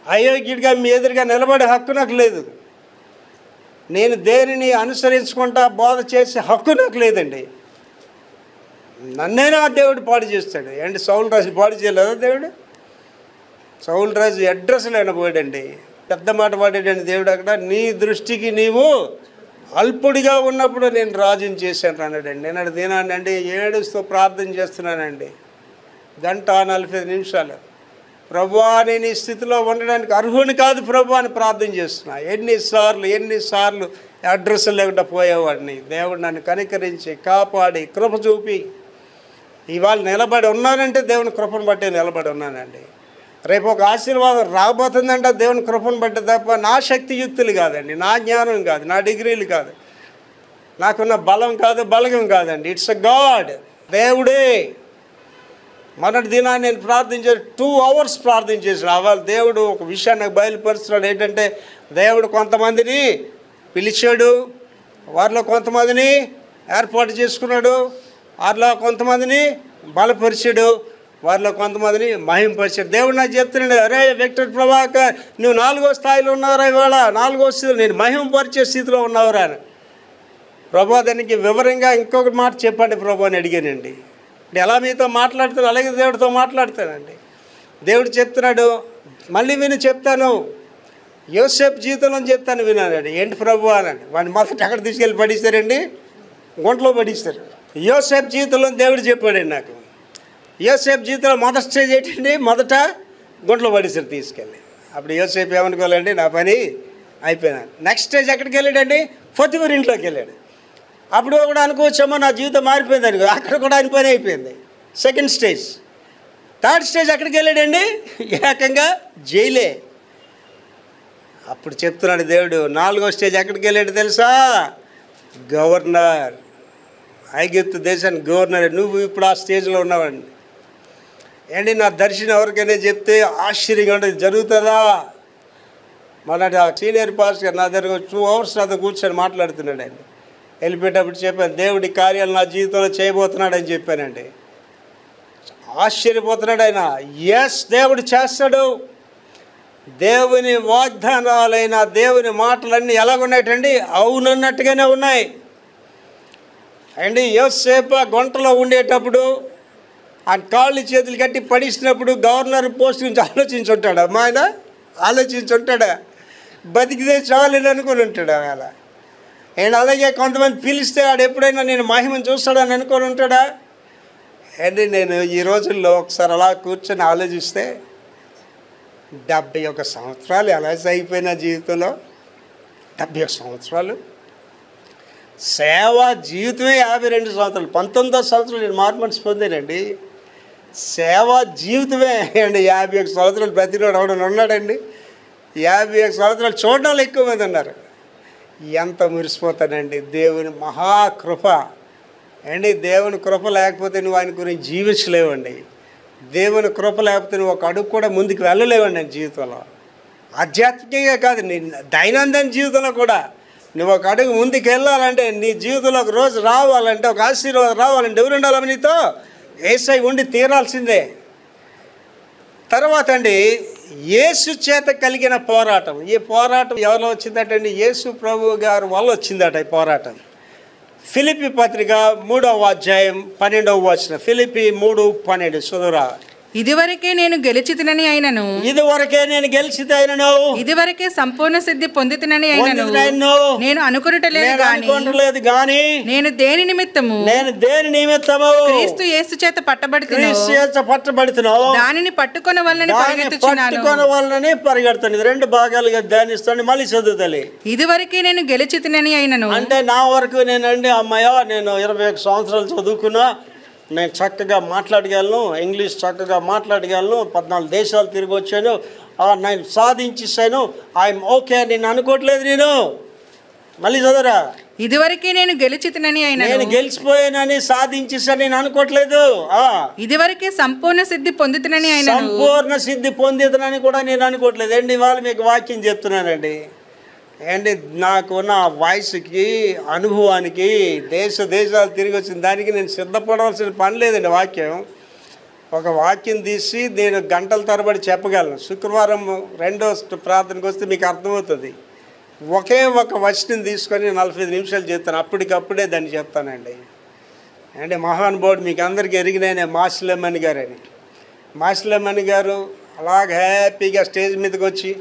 C: అయోగ్యుడిగా మీ ఎదురుగా నిలబడే హక్కు నాకు లేదు. నేను దేనిని అనుసరించుకుంటా బోధ చేసే హక్కు నాకు లేదండి. నన్నేనా దేవుడు పాడు చేస్తాడు. ఏంటి సౌలు రాజు పాడు చేయలేదా దేవుడు? సౌలు రాజు అడ్రస్ లేని పోయాడండి. పెద్ద మాట పాడాడండి దేవుడు అక్కడ. నీ దృష్టికి నీవు అల్పుడిగా ఉన్నప్పుడు నేను రాజుని చేశాను అన్నాడండి. నేను అక్కడ తినానండి, ఏడుస్తూ ప్రార్థన చేస్తున్నానండి 1:45 నిమిషాలు. ప్రభువా, నేను ఈ స్థితిలో ఉండడానికి అర్హుని కాదు ప్రభు అని ప్రార్థన చేస్తున్నా. ఎన్నిసార్లు అడ్రస్ లేకుండా పోయేవాడిని. దేవుడు నన్ను కనికరించి కాపాడి కృప చూపి ఇవాళ నిలబడి ఉన్నానంటే దేవుని కృపను బట్టి నిలబడి ఉన్నానండి. రేపు ఒక ఆశీర్వాదం రాబోతుందంటే దేవుని కృపను బట్టి తప్ప నా శక్తియుక్తులు కాదండి, నా జ్ఞానం కాదు, నా డిగ్రీలు కాదు, నాకున్న బలం కాదు, బలగం కాదండి. ఇట్స్ అ గాడ్, దేవుడే. మొన్నటి దినాన్ని నేను ప్రార్థించాను, 2 hours ప్రార్థన చేశాను. అవాళ దేవుడు ఒక విషయాన్ని నాకు బయలుపరుస్తున్నాడు. ఏంటంటే దేవుడు కొంతమందిని పిలిచాడు, వారిలో కొంతమందిని ఏర్పాటు చేసుకున్నాడు, వారిలో కొంతమందిని బలపరిచాడు, వారిలో కొంతమందిని మహింపరిచాడు. దేవుడు నాకు చెప్తున్నాడు, అరే విక్టర్ ప్రభాకర్, నువ్వు 4వ స్థాయిలో ఉన్నావురా, ఇవాళ 4వ స్థితిలో నేను మహింపరిచే స్థితిలో ఉన్నావురా అని. ప్రభా దానికి వివరంగా ఇంకొక మాట చెప్పండి ప్రభు అని అడిగానండి. ఎలా మీతో మాట్లాడుతాను అలాగే దేవుడితో మాట్లాడతానండి. దేవుడు చెప్తున్నాడు, మళ్ళీ విని చెప్తాను, యోసేపు జీవితంలో చెప్తాను వినానండి. ఏంటి ప్రభు అనండి. వాడిని మొదట ఎక్కడ తీసుకెళ్ళి పడిస్తారండి? గుంటలో పడిస్తారు. యోసేపు జీవితంలో దేవుడు చెప్పాడండి నాకు. యోసేపు జీవితంలో మొదటి స్టేజ్ ఏంటండి? మొదట గుంటలో పడిస్తారు తీసుకెళ్ళి. అప్పుడు యోసేపు ఏమనుకోవాలండి, నా పని అయిపోయినాను. నెక్స్ట్ స్టేజ్ ఎక్కడికి వెళ్ళాడండి? పొతిఫర్ ఇంట్లోకి వెళ్ళాడు. అప్పుడు కూడా అనుకోవచ్చేమో నా జీవితం మారిపోయింది అనుకో. అక్కడ కూడా ఆయన పని అయిపోయింది. Second stage. థర్డ్ స్టేజ్ ఎక్కడికి వెళ్ళాడండి? ఏకంగా జైలే. అప్పుడు చెప్తున్నాడు దేవుడు, 4వ స్టేజ్ ఎక్కడికి వెళ్ళాడు తెలుసా? గవర్నర్, ఐగుప్తు దేశానికి గవర్నర్. నువ్వు ఇప్పుడు ఆ స్టేజ్లో ఉన్నావండి. ఏంటి నా దర్శనం ఎవరికైనా చెప్తే ఆశ్చర్యంగా ఉంటుంది, జరుగుతుందా? మన సీనియర్ పాస్టర్ గారు నా దగ్గర 2 hours నాతో కూర్చొని మాట్లాడుతున్నాడు అండి. వెళ్ళిపోయేటప్పుడు చెప్పాను, దేవుడి కార్యాలు నా జీవితంలో చేయబోతున్నాడని చెప్పానండి. ఆశ్చర్యపోతున్నాడు ఆయన. ఎస్, దేవుడు చేస్తాడు. దేవుని వాగ్దానాలైన దేవుని మాటలన్నీ ఎలాగున్నాయటండి? అవునన్నట్టుగానే ఉన్నాయి అండి. యోసేపు గుంటలో ఉండేటప్పుడు ఆ కాళ్ళు చేతులు కట్టి పడిసినప్పుడు గవర్నర్ పోస్ట్ గురించి ఆలోచించుంటాడు. అమ్మా ఆయన ఆలోచించుంటాడా? బతికితే చాలని అనుకుని ఉంటాడు అలా. అండ్ అలాగే కొంతమంది పిలిస్తే ఆడు ఎప్పుడైనా నేను మహిమను చూస్తాడని అనుకొని ఉంటాడా అండి. నేను ఈ రోజుల్లో ఒకసారి అలా కూర్చొని ఆలోచిస్తే 71 సంవత్సరాలు ఎలా అయిపోయినా జీవితంలో 71 సంవత్సరాలు సేవా జీవితమే 52 సంవత్సరాలు. 19వ సంవత్సరాలు నేను మార్మన్స్ పొందానండి. సేవా జీవితమే అండి 51 సంవత్సరాలు. ప్రతిరోడు ఎవడని ఉన్నాడండి? 51 సంవత్సరాలు చూడడంలో ఎక్కువ మంది ఉన్నారు. ఎంత మురిసిపోతానండి. దేవుని మహాకృప అండి. దేవుని కృప లేకపోతే నువ్వు ఆయన గురించి జీవించలేవండి. దేవుని కృప లేకపోతే నువ్వు ఒక అడుగు కూడా ముందుకు వెళ్ళలేవండి నేను జీవితంలో. ఆధ్యాత్మికంగా కాదు, నీ దైనందిన జీవితంలో కూడా నువ్వు ఒక అడుగు ముందుకు వెళ్ళాలంటే, నీ జీవితంలో ఒక రోజు రావాలంటే, ఒక ఆశీర్వాదం రావాలంటే ఎవరు ఉండాలి? నీతో యేసై ఉండి తీరాల్సిందే. తర్వాత అండి యేసు చేత కలిగిన పోరాటం. ఈ పోరాటం ఎవరిలో వచ్చిందటండి? యేసు ప్రభు గారు వల్ల వచ్చిందట ఈ పోరాటం. ఫిలిప్పీ పత్రిక 3వ అధ్యాయం 12వ వచనం. ఫిలిప్పీ 3:12 చదువురా.
E: ఇదివరకే నేను గెలిచితినని అయినను,
C: ఇదివరకే నేను గెలిచితైనను,
E: ఇదివరకే సంపూర్ణ సిద్ధి పొందితినని అయినను నేను అనుకొనుటలేదు గాని నేను దేని నిమిత్తము క్రీస్తు యేసు చేత పట్టబడుతున్నో దానిని పట్టుకొన వలనని
C: పరిగెడుతాను. 2 భాగాలుగా ధ్యానిస్తాను. మళ్ళీ చదువుతాలి.
E: ఇదివరకే నేను గెలిచితినని అయినను
C: అంటే నా వరకు నేనండి అమ్మాయ నేను 21 సంవత్సరాలు చదువుకున్నా, నేను చక్కగా మాట్లాడగలను, ఇంగ్లీష్ చక్కగా మాట్లాడగలను, 14 దేశాలు తిరిగి వచ్చాను, నేను సాధించేసాను, ఐఎమ్ ఓకే నేను అనుకోవట్లేదు. నేను మళ్ళీ చదవరా.
E: ఇదివరకే నేను గెలిచితినని అయినా
C: నేను గెలిచిపోయానని సాధించేసాను నేను అనుకోవట్లేదు.
E: ఇదివరకే సంపూర్ణ సిద్ధి పొందుతునని అయినా
C: సంపూర్ణ సిద్ధి పొందుతునని కూడా నేను అనుకోవట్లేదు అండి. ఇవాళ మీకు వాక్యం చెప్తున్నానండి. ఏంటి నాకున్న వాయిస్కి అనుభవానికి దేశాలు తిరిగి వచ్చిన దానికి నేను సిద్ధపడవలసిన పని లేదండి. ఒక వాక్యం తీసి నేను గంటల తరబడి చెప్పగలను. శుక్రవారం 2వ ప్రార్థనకు వస్తే మీకు అర్థమవుతుంది. ఒకే ఒక వచనం తీసుకొని 45 నిమిషాలు చెప్తాను. అప్పటికప్పుడే దాన్ని చెప్తానండి. అంటే మహానుభావుడు మీకు అందరికీ ఎరిగిన మాసిలమ్మని గారని. మాసిలమ్మని గారు అలాగ హ్యాపీగా స్టేజ్ మీదకి వచ్చి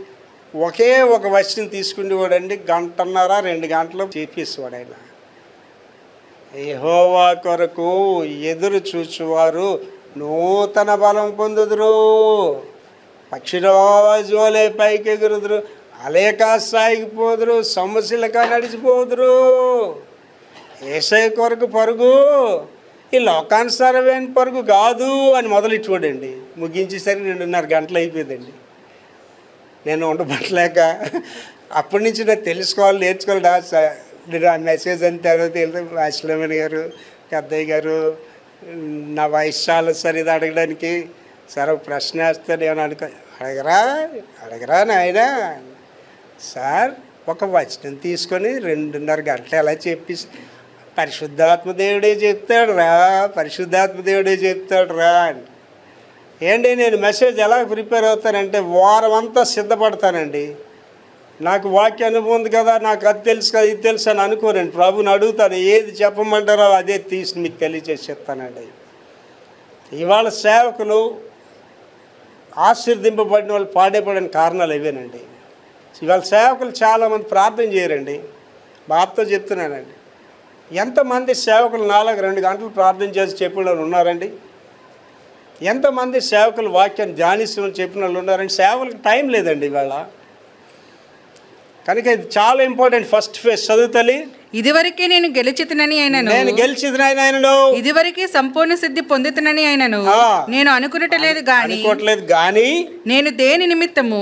C: ఒకే ఒక వచనం తీసుకునేవాడండి. 1.5-2 గంటలు చేపిస్తేవాడు ఆయన. యెహోవా కొరకు ఎదురు చూచువారు నూతన బలం పొందుదురు, పక్షిరాజులే పైకి ఎగురుదురు, అలేకా సాగిపోదురు, సమస్యలకా నడిచిపోదురు. యేసయ్య కొరకు పరుగు ఈ లోకానుసారమైన పరుగు కాదు అని మొదలెట్టుకోడండి. ముగించేసరికి 2.5 గంటలు అయిపోయిందండి. నేను ఉండబట్టలేక అప్పటి నుంచి నాకు తెలుసుకోవాలి, నేర్చుకోవాలి. ఆ మెసేజ్ అని తర్వాత వెళ్తే వాసులమ్మని గారు, పెద్దయ్య గారు నా వయసు చాలా సరే ఇది అడగడానికి సరే ప్రశ్న వేస్తాను ఏమని అడగరా నాయన సార్. ఒక వచనం తీసుకొని 2.5 గంటలు ఎలా చెప్పి పరిశుద్ధాత్మదేవుడే చెప్తాడు రా అని. ఏంటి నేను మెసేజ్ ఎలా ప్రిపేర్ అవుతానంటే వారం అంతా సిద్ధపడతానండి. నాకు వాక్య అనుభవం ఉంది కదా, నాకు అది తెలుసు కదా, ఇది తెలుసు అని అనుకోనండి. ప్రభుని అడుగుతాను, ఏది చెప్పమంటారో అదే తీసి మీకు తెలియచేసి చెప్తానండి. ఇవాళ సేవకులు ఆశీర్దింపబడిన వాళ్ళు పాడైపోవడానికి కారణాలు ఇవేనండి. ఇవాళ సేవకులు చాలామంది ప్రార్థన చేయరండి. బాధతో చెప్తున్నానండి. ఎంతమంది సేవకులు 2 గంటలు ప్రార్థన చేసి చెప్పిన వాళ్ళు ఉన్నారండి? ఎంతమంది సేవకులు వాక్యాన్ని ధ్యానిస్తున్న చెప్పిన వాళ్ళు ఉన్నారండి? సేవలకు టైం లేదండి. ఇవాళ కనుక ఇది చాలా ఇంపార్టెంట్. First phase చదువుతలి.
E: ఇదివరకే నేను గెలిచితినని అయినను,
C: నేను గెలిచితినని అయినను,
E: ఇదివరకే సంపూర్ణ సిద్ధి పొందుతునని అయినను నేను అనుకునట్లేదు
C: గాని
E: నేను దేని నిమిత్తము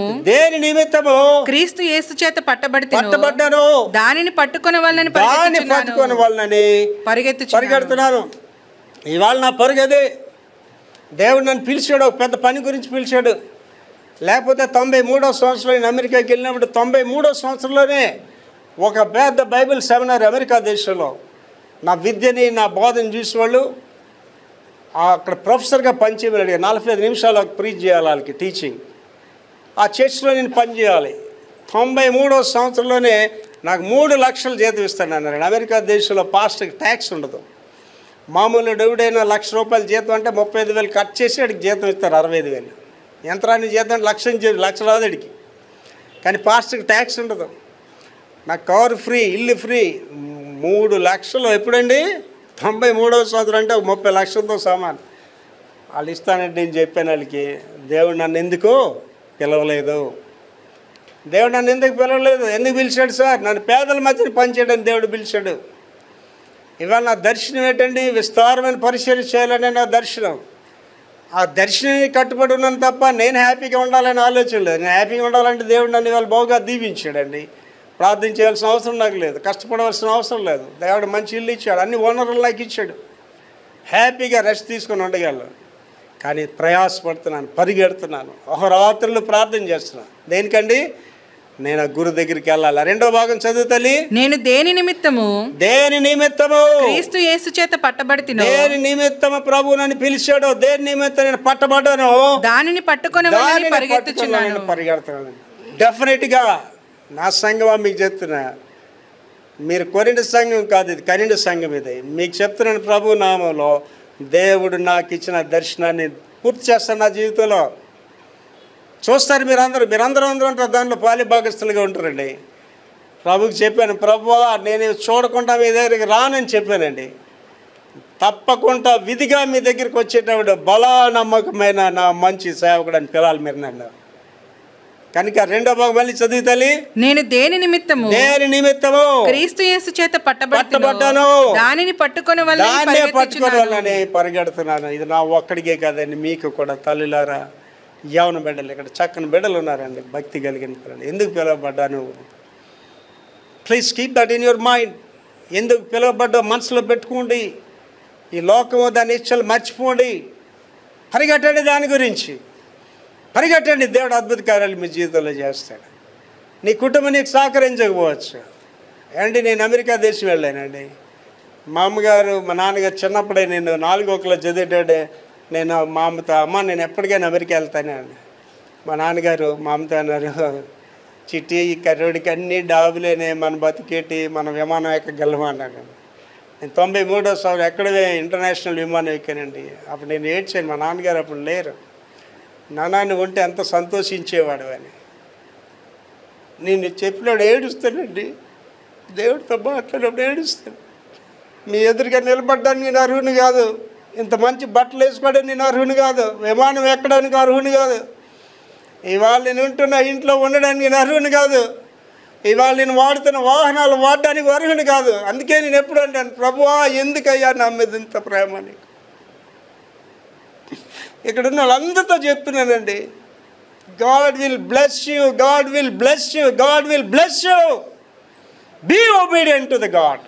C: క్రీస్తు
E: యేసు చేత పట్టబడ్డాను దానిని పట్టుకునే వాళ్ళని
C: పరిగెడుతున్నాను. ఇవాళ నా పరుగదే. దేవుడు నన్ను పిలిచాడు, ఒక పెద్ద పని గురించి పిలిచాడు. లేకపోతే 93వ సంవత్సరంలో నేను అమెరికాకి వెళ్ళినప్పుడు 93వ సంవత్సరంలోనే ఒక పెద్ద బైబిల్ సెమినార్ అమెరికా దేశంలో నా విద్యని, నా బోధన చూసేవాళ్ళు అక్కడ ప్రొఫెసర్గా పనిచేయాలి. 45 నిమిషాలు ప్రీచ్ చేయాలి వాళ్ళకి టీచింగ్. ఆ చర్చ్లో నేను పనిచేయాలి. 93వ సంవత్సరంలోనే నాకు 3 లక్షల జీతం ఇస్తాను అన్నారు. అమెరికా దేశంలో పాస్టర్కి ట్యాక్స్ ఉండదు. మామూలు ఎవడైనా ₹1,00,000 జీతం అంటే 35,000 కట్ చేసి వాడికి జీతం ఇస్తారు 65,000. యంత్రాన్ని జీతం లక్ష రాదు వాడికి. కానీ పాస్టర్కి ట్యాక్స్ ఉండదు. నాకు కారు ఫ్రీ, ఇల్లు ఫ్రీ. 3 లక్షలు ఎప్పుడండి? 93వ సంవత్సరం అంటే 30 లక్షలతో సమానం. వాళ్ళు ఇస్తానంటే నేను చెప్పాను వాళ్ళకి, దేవుడు నన్ను ఎందుకు పిలవలేదు, దేవుడు నన్ను ఎందుకు పిలవలేదు, ఎందుకు పిలిచాడు సార్? నన్ను పేదల మధ్యన పనిచేయడానికి దేవుడు పిలిచాడు. ఇవాళ నా దర్శనం ఏంటండి? విస్తారమైన పరిచర్య చేయాలనే నా దర్శనం. ఆ దర్శనాన్ని కట్టుబడి ఉన్నాను తప్ప నేను హ్యాపీగా ఉండాలని ఆలోచన లేదు. నేను హ్యాపీగా ఉండాలంటే దేవుడు నన్ను ఇవాళ బాగా దీవించాడండి. ప్రార్థన చేయాల్సిన అవసరం నాకు లేదు, కష్టపడవలసిన అవసరం లేదు. దేవుడు మంచి ఇల్లు ఇచ్చాడు, అన్ని వనరులు నాకు ఇచ్చాడు. హ్యాపీగా రెస్ట్ తీసుకొని ఉండగలను. కానీ ప్రయాసపడుతున్నాను, పరిగెడుతున్నాను, రాత్రులు ప్రార్థన చేస్తున్నాను. దేనికండి? నేను ఆ గురు దగ్గరికి వెళ్ళాలి. 2వ భాగం చదువుతలి.
E: నేను దేని నిమిత్తము
C: క్రీస్తు
E: యేసు చేత పట్టబడితినో,
C: దేని నిమిత్తము ప్రభు నన్ను పిలిచాడో, దేని నిమిత్తం నేను పట్టబడ్డానో
E: దానిని పట్టుకొని
C: పరిగెడుతున్నాను. డెఫినెట్గా నా సంఘం మీకు చెప్తున్నా, మీరు కొరింథీ సంఘం కాదు ఇది, కనిండి సంఘం ఇది. మీకు చెప్తున్నాను ప్రభు నామంలో, దేవుడు నాకు ఇచ్చిన దర్శనాన్ని పూర్తి చేస్తాను నా జీవితంలో. చూస్తారు మీరందరూ ఉంటారు, దాంట్లో పాలిభాగస్తులుగా ఉంటారండి. ప్రభుకి చెప్పాను, ప్రభువా నేను చూడకుండా మీ దగ్గరికి రానని చెప్పానండి. తప్పకుండా విధిగా మీ దగ్గరికి వచ్చేటప్పుడు బలా నమ్మకమైన నా మంచి సేవకుడు అని పిలాలి మీరు నన్ను. కనుక 2వ భాగం మళ్ళీ చదువుతలి.
E: నేను దేని నిమిత్తము క్రీస్తు యేసు చేత పట్టబడ్డాను దానిని పట్టుకొని
C: వాళ్ళని పరిగెడుతున్నాను. ఇది నా ఒక్కడికే కాదండి, మీకు కూడా తల్లులారా, యవన బిడ్డలు, ఇక్కడ చక్కని బిడ్డలు ఉన్నారండి, భక్తి కలిగిన పిల్లలు. ఎందుకు పిలువబడ్డాను? Please keep that in your mind. ఎందుకు పిలువబడ్డా మనసులో పెట్టుకోండి. ఈ లోకము దాని ఇచ్చలు మర్చిపోండి. పరిగెట్టండి, దాని గురించి పరిగెట్టండి. దేవుడు అద్భుత కార్యాలు మీ జీవితంలో చేస్తాడు. నీ కుటుంబం నీకు సహకరించకపోవచ్చు. అండి నేను అమెరికా దేశం వెళ్ళానండి. మా అమ్మగారు మా నాన్నగారు చిన్నప్పుడే నేను 4వ క్లాస్ చదివేటోడే నేను మా అమ్మతో, అమ్మ నేను ఎప్పటికైనా అమెరికా వెళ్తానే అండి. మా నాన్నగారు మా అమ్మతో అన్నారు, చిట్టి ఈ కర్రోడికి అన్నీ డాబులేనే, మన బతికేటి మన విమానం ఎక్కగలమా అన్నాడు. నేను 93వ సంవత్సరం ఎక్కడే ఇంటర్నేషనల్ విమానం ఎక్కానండి. అప్పుడు నేను ఏడ్చాను. మా నాన్నగారు అప్పుడు లేరు. నాన్న ఉంటే ఎంత సంతోషించేవాడు అని. నేను చెప్పినాడు ఏడుస్తానండి, దేవుడితో మాట్లాడినప్పుడు ఏడుస్తాను. మీ ఎదురుగా నిలబడ్డానికి నేను అర్హుని కాదు, ఇంత మంచి బట్టలు వేసుకోవడానికి నేను అర్హుని కాదు, విమానం ఎక్కడానికి అర్హుని కాదు, ఇవాళ నేను ఉంటున్న ఇంట్లో ఉండడానికి నేను అర్హుని కాదు, ఇవాళ నేను వాడుతున్న వాహనాలు వాడడానికి అర్హుని కాదు. అందుకే నేను ఎప్పుడు అంటాను, ప్రభువా ఎందుకయ్యా నా మీద ఇంత ప్రేమ నీకు. ఇక్కడ ఉన్న వాళ్ళందరితో చెప్తున్నానండి, God will bless you, God will bless you, God will bless you. Be obedient to the God.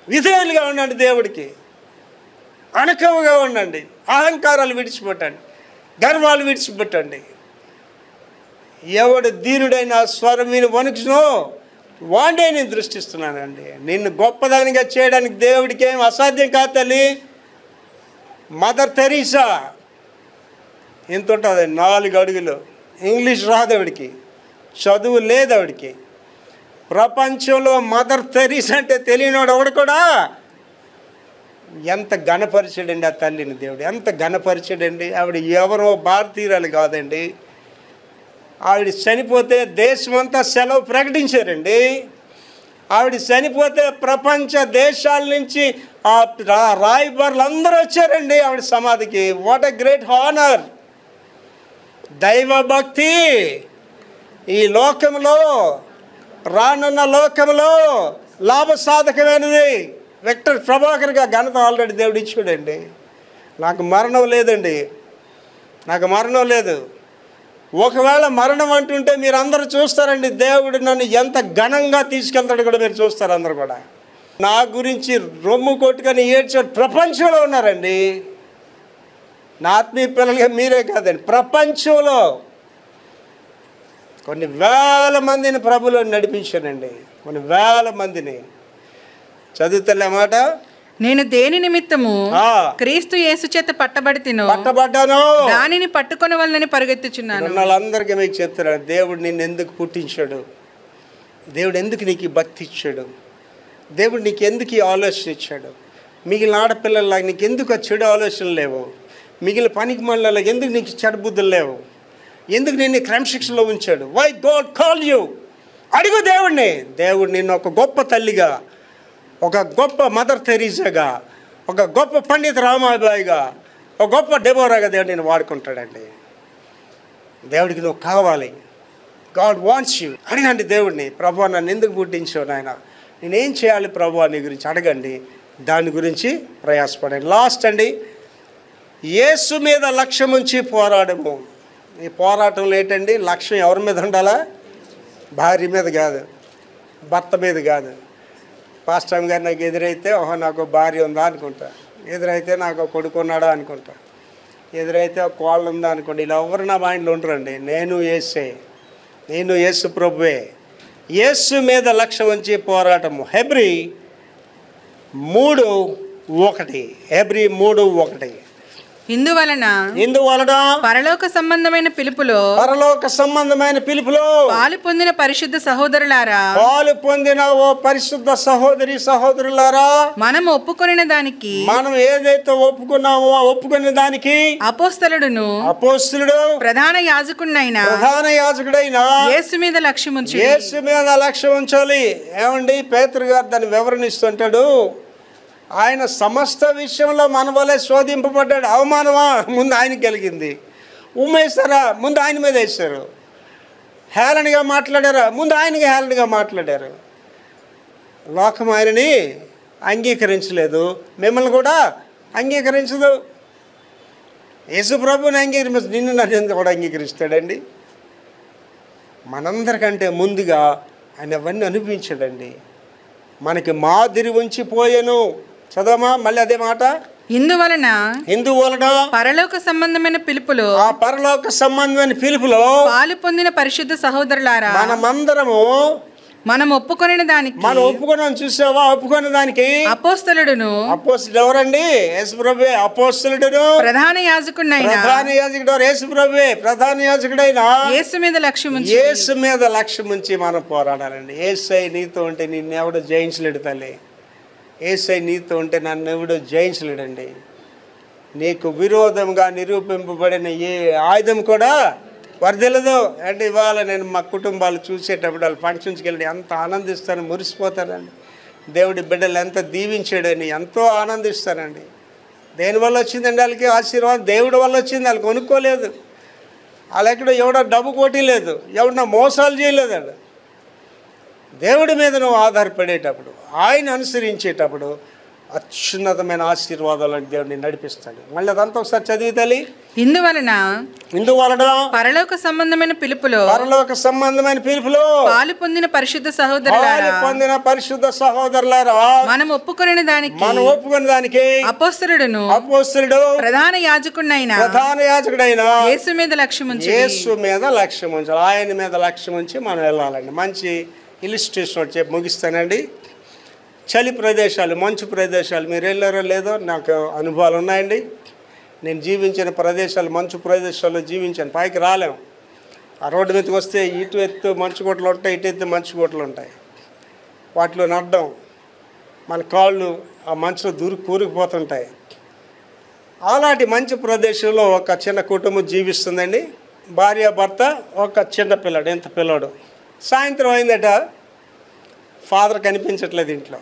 C: విధేయులుగా ఉండండి దేవుడికి, అణకవుగా ఉండండి, అహంకారాలు విడిచిపెట్టండి, గర్వాలు విడిచిపెట్టండి. ఎవడు దీనుడైన స్వరం విని వణుకునో వాడే నేను దృష్టిస్తున్నానండి. నిన్ను గొప్పదానిగా చేయడానికి దేవుడికి ఏం అసాధ్యం కాదు తల్లి. మదర్ తెరీసా ఎంత ఉంటుంది, 4 అడుగులు. ఇంగ్లీష్ రాదు ఆవిడికి, చదువు లేదు ఆవిడికి. ప్రపంచంలో మదర్ తెరీసా అంటే తెలియనివాడు ఎవడు కూడా. ఎంత ఘనపరిచాడండి ఆ తల్లిని దేవుడు, ఎంత ఘనపరిచాడండి. ఆవిడ ఎవరో భారతీయురాలు కాదండి. ఆవిడ చనిపోతే దేశమంతా సెలవు ప్రకటించారండి. ఆవిడ చనిపోతే ప్రపంచ దేశాల నుంచి ఆ రాయబారులు అందరూ వచ్చారండి ఆవిడ సమాధికి. What a great honour. దైవభక్తి ఈ లోకంలో రానున్న లోకంలో లాభసాధకమైనది. విక్టర్ ప్రభాకర్గా ఘనత ఆల్రెడీ దేవుడు ఇచ్చాడండి. నాకు మరణం లేదండి, నాకు మరణం లేదు. ఒకవేళ మరణం అంటుంటే మీరు అందరూ చూస్తారండి, దేవుడు నన్ను ఎంత ఘనంగా తీసుకెళ్తాడు కూడా మీరు చూస్తారు అందరు కూడా. నా గురించి రొమ్ము కొట్టుకొని ఏడ్చే ప్రపంచంలో ఉన్నారండి. నా ఆత్మీయ పిల్లలుగా మీరే కాదండి, ప్రపంచంలో కొన్ని వేల మందిని ప్రభులో నడిపించానండి, కొన్ని వేల మందిని. చదువుతలే మాట,
E: నేను దేని నిమిత్తము క్రీస్తు యేసు చేత పట్టబడితినో
C: పట్టబడ్డాను,
E: దానిని పట్టుకొని వాళ్ళని పరిగెత్తుచున్నాను.
C: వాళ్ళందరికీ మీకు చెప్తున్నాడు, దేవుడు నిన్ను ఎందుకు పుట్టించాడు, దేవుడు ఎందుకు నీకు భక్తి ఇచ్చాడు, దేవుడు నీకు ఎందుకు ఈ ఆలోచన ఇచ్చాడు. మిగిలిన ఆడపిల్లలాగా నీకు ఎందుకు ఆ చెడు ఆలోచనలు లేవు, మిగిలిన పనికి మళ్ళీ ఎందుకు నీకు చెడు బుద్ధులు లేవు, ఎందుకు నిన్ను క్రమశిక్షణలో ఉంచాడు. వై గాడ్ కాల్ యూ, అడుగు దేవుడిని. దేవుడు నిన్ను ఒక గొప్ప తల్లిగా, ఒక గొప్ప మదర్ తెరీసాగా, ఒక గొప్ప పండిత రామాబాయిగా, ఒక గొప్ప డెబోరాగా దేవుడు నేను వాడుకుంటాడండి. దేవుడికి నువ్వు కావాలి. God wants you. అడగండి దేవుడిని, ప్రభు నన్ను ఎందుకు పుట్టించావు నాయన, నేనేం చేయాలి ప్రభు నీ గురించి అడగండి, దాని గురించి ప్రయాసపడండి. లాస్ట్ అండి, యేసు మీద లక్ష్యం ఉంచి పోరాడము. ఈ పోరాటంలో ఏంటండి, లక్ష్యం ఎవరి మీద ఉండాలా? భార్య మీద కాదు, భర్త మీద కాదు. పాస్టర్ గారు నాకు ఎదురైతే ఓహో నాకు భార్య ఉందా అనుకుంటా, ఎదురైతే నాకు కొడుకు ఉన్నాడా అనుకుంటా, ఎదురైతే ఒక కోళ్ళు ఉందా అనుకోండి. ఇలా ఎవరు నా మైండ్లో ఉండరండి. నేను యేసు ప్రభువే. యేసు మీద లక్ష్యం ఉంచి పోరాటము. హెబ్రీ 3:1. హెబ్రీ 3:1.
E: ఇందువలన పరలోక సంబంధమైన పిలుపులో పాలు పొందిన పరిశుద్ధ సహోదరులారా,
C: పాలు పొందిన ఓ పరిశుద్ధ సహోదరి సహోదరులారా,
E: మనం ఒప్పుకొనిన దానికి,
C: మనం ఏదైతే ఒప్పుకున్నామో ఒప్పుకునే దానికి
E: అపోస్తలుడు ప్రధాన యాజకుడైన యేసు మీద లక్ష్యం ఉంచాలి. ఏమండి, పేతురు గారు దాన్ని వివరణిస్తుంటాడు. ఆయన సమస్త విషయంలో మన వలె శోధింపబడ్డాడు. అవమానమా ముందు ఆయనకి కలిగింది, ఉమ్మేస్తారా ముందు ఆయన మీద వేస్తారు, హేళనగా మాట్లాడారా ముందు ఆయనకి హేళనగా మాట్లాడారు. లోకం ఆయనని అంగీకరించలేదు, మిమ్మల్ని కూడా అంగీకరించదు. యేసు ప్రభుని అంగీకరించదు, నిన్ను నన్ను కూడా అంగీకరిస్తాడండి. మనందరికంటే ముందుగా ఆయన అవన్నీ అనిపించాడండి. మనకి మాదిరి ఉంచిపోయాను. చదవమా మళ్ళీ అదే మాట. ఇందువలన
C: పరలోక సంబంధమైన పిలుపులో
E: పాలు పొందిన పరిశుద్ధ సహోదరులారా, మనం ఒప్పుకొనిన దానికి,
C: మనం ఒప్పుకున్నాం చూసావా, ఒప్పుకున్న దానికి
E: అపోస్తలుడు
C: ఎవరండి? యేసు ప్రభువే. అపోస్తలుడు
E: ప్రధాన యాజకుడు
C: యేసు ప్రభువే. ప్రధాన యాజకుడైన
E: యేసు
C: మీద లక్ష్యం ఉంచి మనం పోరాడాలండి. యేసై నీతో ఉంటే నిన్నెవడో జయించలేడు తల్లి. యేసై నీతో ఉంటే నన్ను ఎవడో జయించలేడండి. నీకు విరోధంగా నిరూపింపబడిన ఏ ఆయుధం కూడా వర్ధిల్లదు. అంటే ఇవాళ నేను మా కుటుంబాలు చూసేటప్పుడు వాళ్ళు ఫంక్షన్స్కి వెళ్ళి ఎంత ఆనందిస్తాను, మురిసిపోతానండి. దేవుడి బిడ్డలు ఎంత దీవించాడని ఎంతో ఆనందిస్తానండి. దేనివల్ల వచ్చిందండి వాళ్ళకి ఆశీర్వాదం? దేవుడి వల్ల వచ్చింది. వాళ్ళు కొనుక్కోలేదు, వాళ్ళు ఎక్కడ ఎవడో డబ్బు కొట్టలేదు, ఎవడన్నా మోసాలు చేయలేదండి. దేవుడి మీద నువ్వు ఆధారపడేటప్పుడు, ఆయన అనుసరించేటప్పుడు అత్యున్నతమైన ఆశీర్వాదాలను దేవుడిని నడిపిస్తాడు. మళ్ళీ అదంతా ఒకసారి చదివి తల్లి.
E: ఇందువలన పరలోక సంబంధమైన పిలుపులో పాలు పొందిన పరిశుద్ధ సహోదరులారా, మనం ఒప్పుకొనిన దానికి అపోస్తలుడు ప్రధాన యాజకుడైన యేసు మీద లక్ష్యం
C: ఉంచాలి. ఆయన మీద లక్ష్యం ఉంచి మనం వెళ్ళాలండి. మంచి ఇలిస్ట్రేషన్ చెప్పి ముగిస్తానండి. చలి ప్రదేశాలు, మంచు ప్రదేశాలు మీరు వెళ్ళారో లేదో నాకు అనుభవాలు ఉన్నాయండి. నేను జీవించిన ప్రదేశాలు, మంచు ప్రదేశాల్లో జీవించాను. పైకి రాలేము. ఆ రోడ్డు మీదకి వస్తే ఇటు ఎత్తు మంచుకోటలు ఉంటాయి, ఇటు ఎత్తు మంచుకోటలు ఉంటాయి. వాటిలో నడ్డం, మన కాళ్ళు ఆ మంచులో కూరుకుపోతుంటాయి. అలాంటి మంచి ప్రదేశంలో ఒక చిన్న కుటుంబం జీవిస్తుందండి. భార్య, భర్త, ఒక చిన్న పిల్లాడు. ఎంత పిల్లాడు. సాయంత్రం అయిందట, ఫాదర్ కనిపించట్లేదు ఇంట్లో.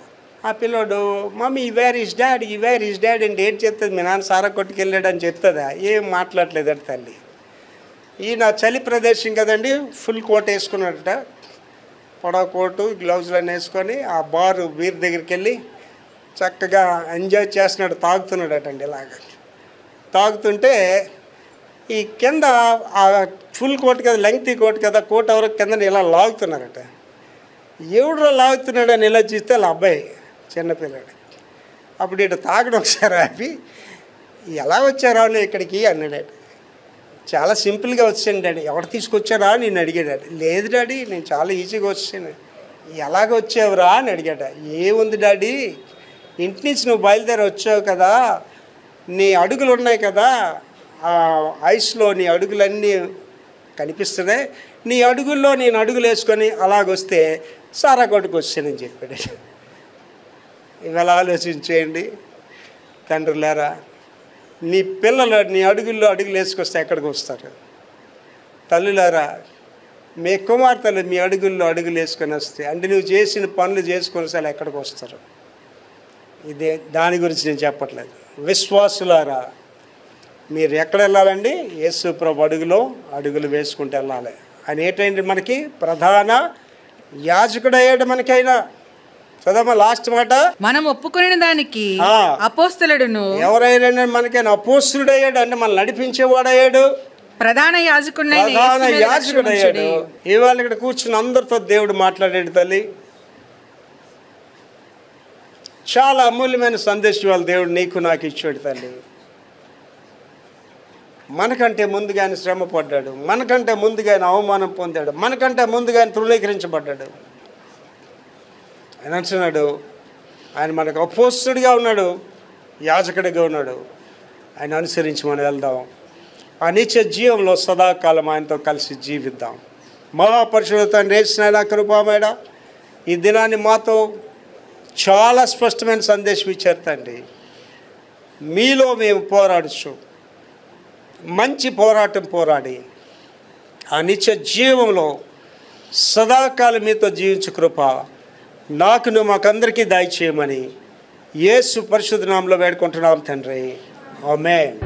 C: ఆ పిల్లోడు మమ్మీ వేర్ ఈజ్ డాడీ అంటే ఏంటి చెప్తుంది? మీ నాన్న సారా కొట్టుకెళ్ళాడు అని చెప్తుందా? ఏం మాట్లాడలేదట తల్లి. ఈయన చలి ప్రదేశం కదండి, ఫుల్ కోట్ వేసుకున్నాడట. పొడవ కోటు గ్లౌజులన్నీ వేసుకొని ఆ బారు బీర్ దగ్గరికి వెళ్ళి చక్కగా ఎంజాయ్ చేస్తున్నాడు, తాగుతున్నాడటండి. ఇలాగ తాగుతుంటే ఈ కింద ఆ ఫుల్ కోట్ కదా, లెంగ్తీ కోట్ కదా, కోట్ ఎవరు కింద ఇలా లాగుతున్నారట. ఎవడో లాగుతున్నాడు అని ఇలా చూస్తే వాళ్ళ అబ్బాయి చిన్నపిల్లాడు. అప్పుడు ఇటు తాగడం ఒకసారి ఆపి, ఎలా వచ్చారా ఇక్కడికి అన్నాడు. చాలా సింపుల్గా వచ్చాను డాడీ. ఎవరు తీసుకొచ్చారా నేను అడిగాడు. లేదు డాడీ, నేను చాలా ఈజీగా వచ్చాను. ఎలాగ వచ్చావురా అని అడిగాడు. ఏముంది డాడీ, ఇంటి నుంచి నువ్వు బయలుదేరి వచ్చావు కదా, నీ అడుగులు ఉన్నాయి కదా, ఆ ఐస్లో నీ అడుగులన్నీ కనిపిస్తున్నాయి, నీ అడుగుల్లో నేను అడుగులు వేసుకొని అలాగొస్తే సారా కొట్టుకు వచ్చానని చెప్పాడు. ఇవాళ ఆలోచించేయండి తండ్రులారా, నీ పిల్లలు నీ అడుగుల్లో అడుగులు వేసుకొస్తే ఎక్కడికి వస్తారు? తల్లులారా, మీ కుమార్తెలు మీ అడుగుల్లో అడుగులు వేసుకొని వస్తే అంటే నువ్వు చేసిన పనులు చేసుకొని వస్తే ఎక్కడికి వస్తారు? ఇదే దాని గురించి నేను చెప్పట్లేదు. విశ్వాసులారా, మీరు ఎక్కడ వెళ్ళాలండి? యేసు ప్రభు అడుగులో అడుగులు వేసుకుంటూ వెళ్ళాలి. ఆయన ఏంటంటే మనకి ప్రధాన యాజకుడు అయ్యాడు మనకైనా. చదవమా లాస్ట్ మాట.
E: మనం ఒప్పుకునే దానికి అపోస్తలుడును.
C: ఎవరైనా మనకైనా అపోస్తలుడు అయ్యాడు అంటే మనం నడిపించేవాడు అయ్యాడు,
E: ప్రధాన యాజకుడు
C: అయ్యాడు. ఇవాళ ఇక్కడ కూర్చుని అందరితో దేవుడు మాట్లాడాడు తల్లి. చాలా అమూల్యమైన సందేశాలు దేవుడు నీకు నాకు ఇచ్చాడు తల్లి. మనకంటే ముందుగానే శ్రమ పడ్డాడు, మనకంటే ముందుగానే అవమానం పొందాడు, మనకంటే ముందుగానే తృణీకరించబడ్డాడు. ఆయన అంటున్నాడు, ఆయన మనకు అపోస్తలుడిగా ఉన్నాడు, యాజకుడిగా ఉన్నాడు. ఆయన అనుసరించి మనం వెళ్దాం. ఆ నిత్య జీవంలో సదాకాలం ఆయనతో కలిసి జీవిద్దాం. మహాపరిశుద్ధ తండ్రి యేసునాయన కృపామేడ, ఈ దినాన్ని మాతో చాలా స్పష్టమైన సందేశం ఇచ్చారు తండ్రి. మీలో మేము పోరాడచ్చు, మంచి పోరాటం పోరాడి ఆ నిత్య జీవంలో సదాకాలం మీతో జీవించు కృప నాకును మాకందరికీ దయచేయమని యేసు పరిశుద్ధ నామములో వేడుకుంటున్నాం తండ్రి. ఆమేన్.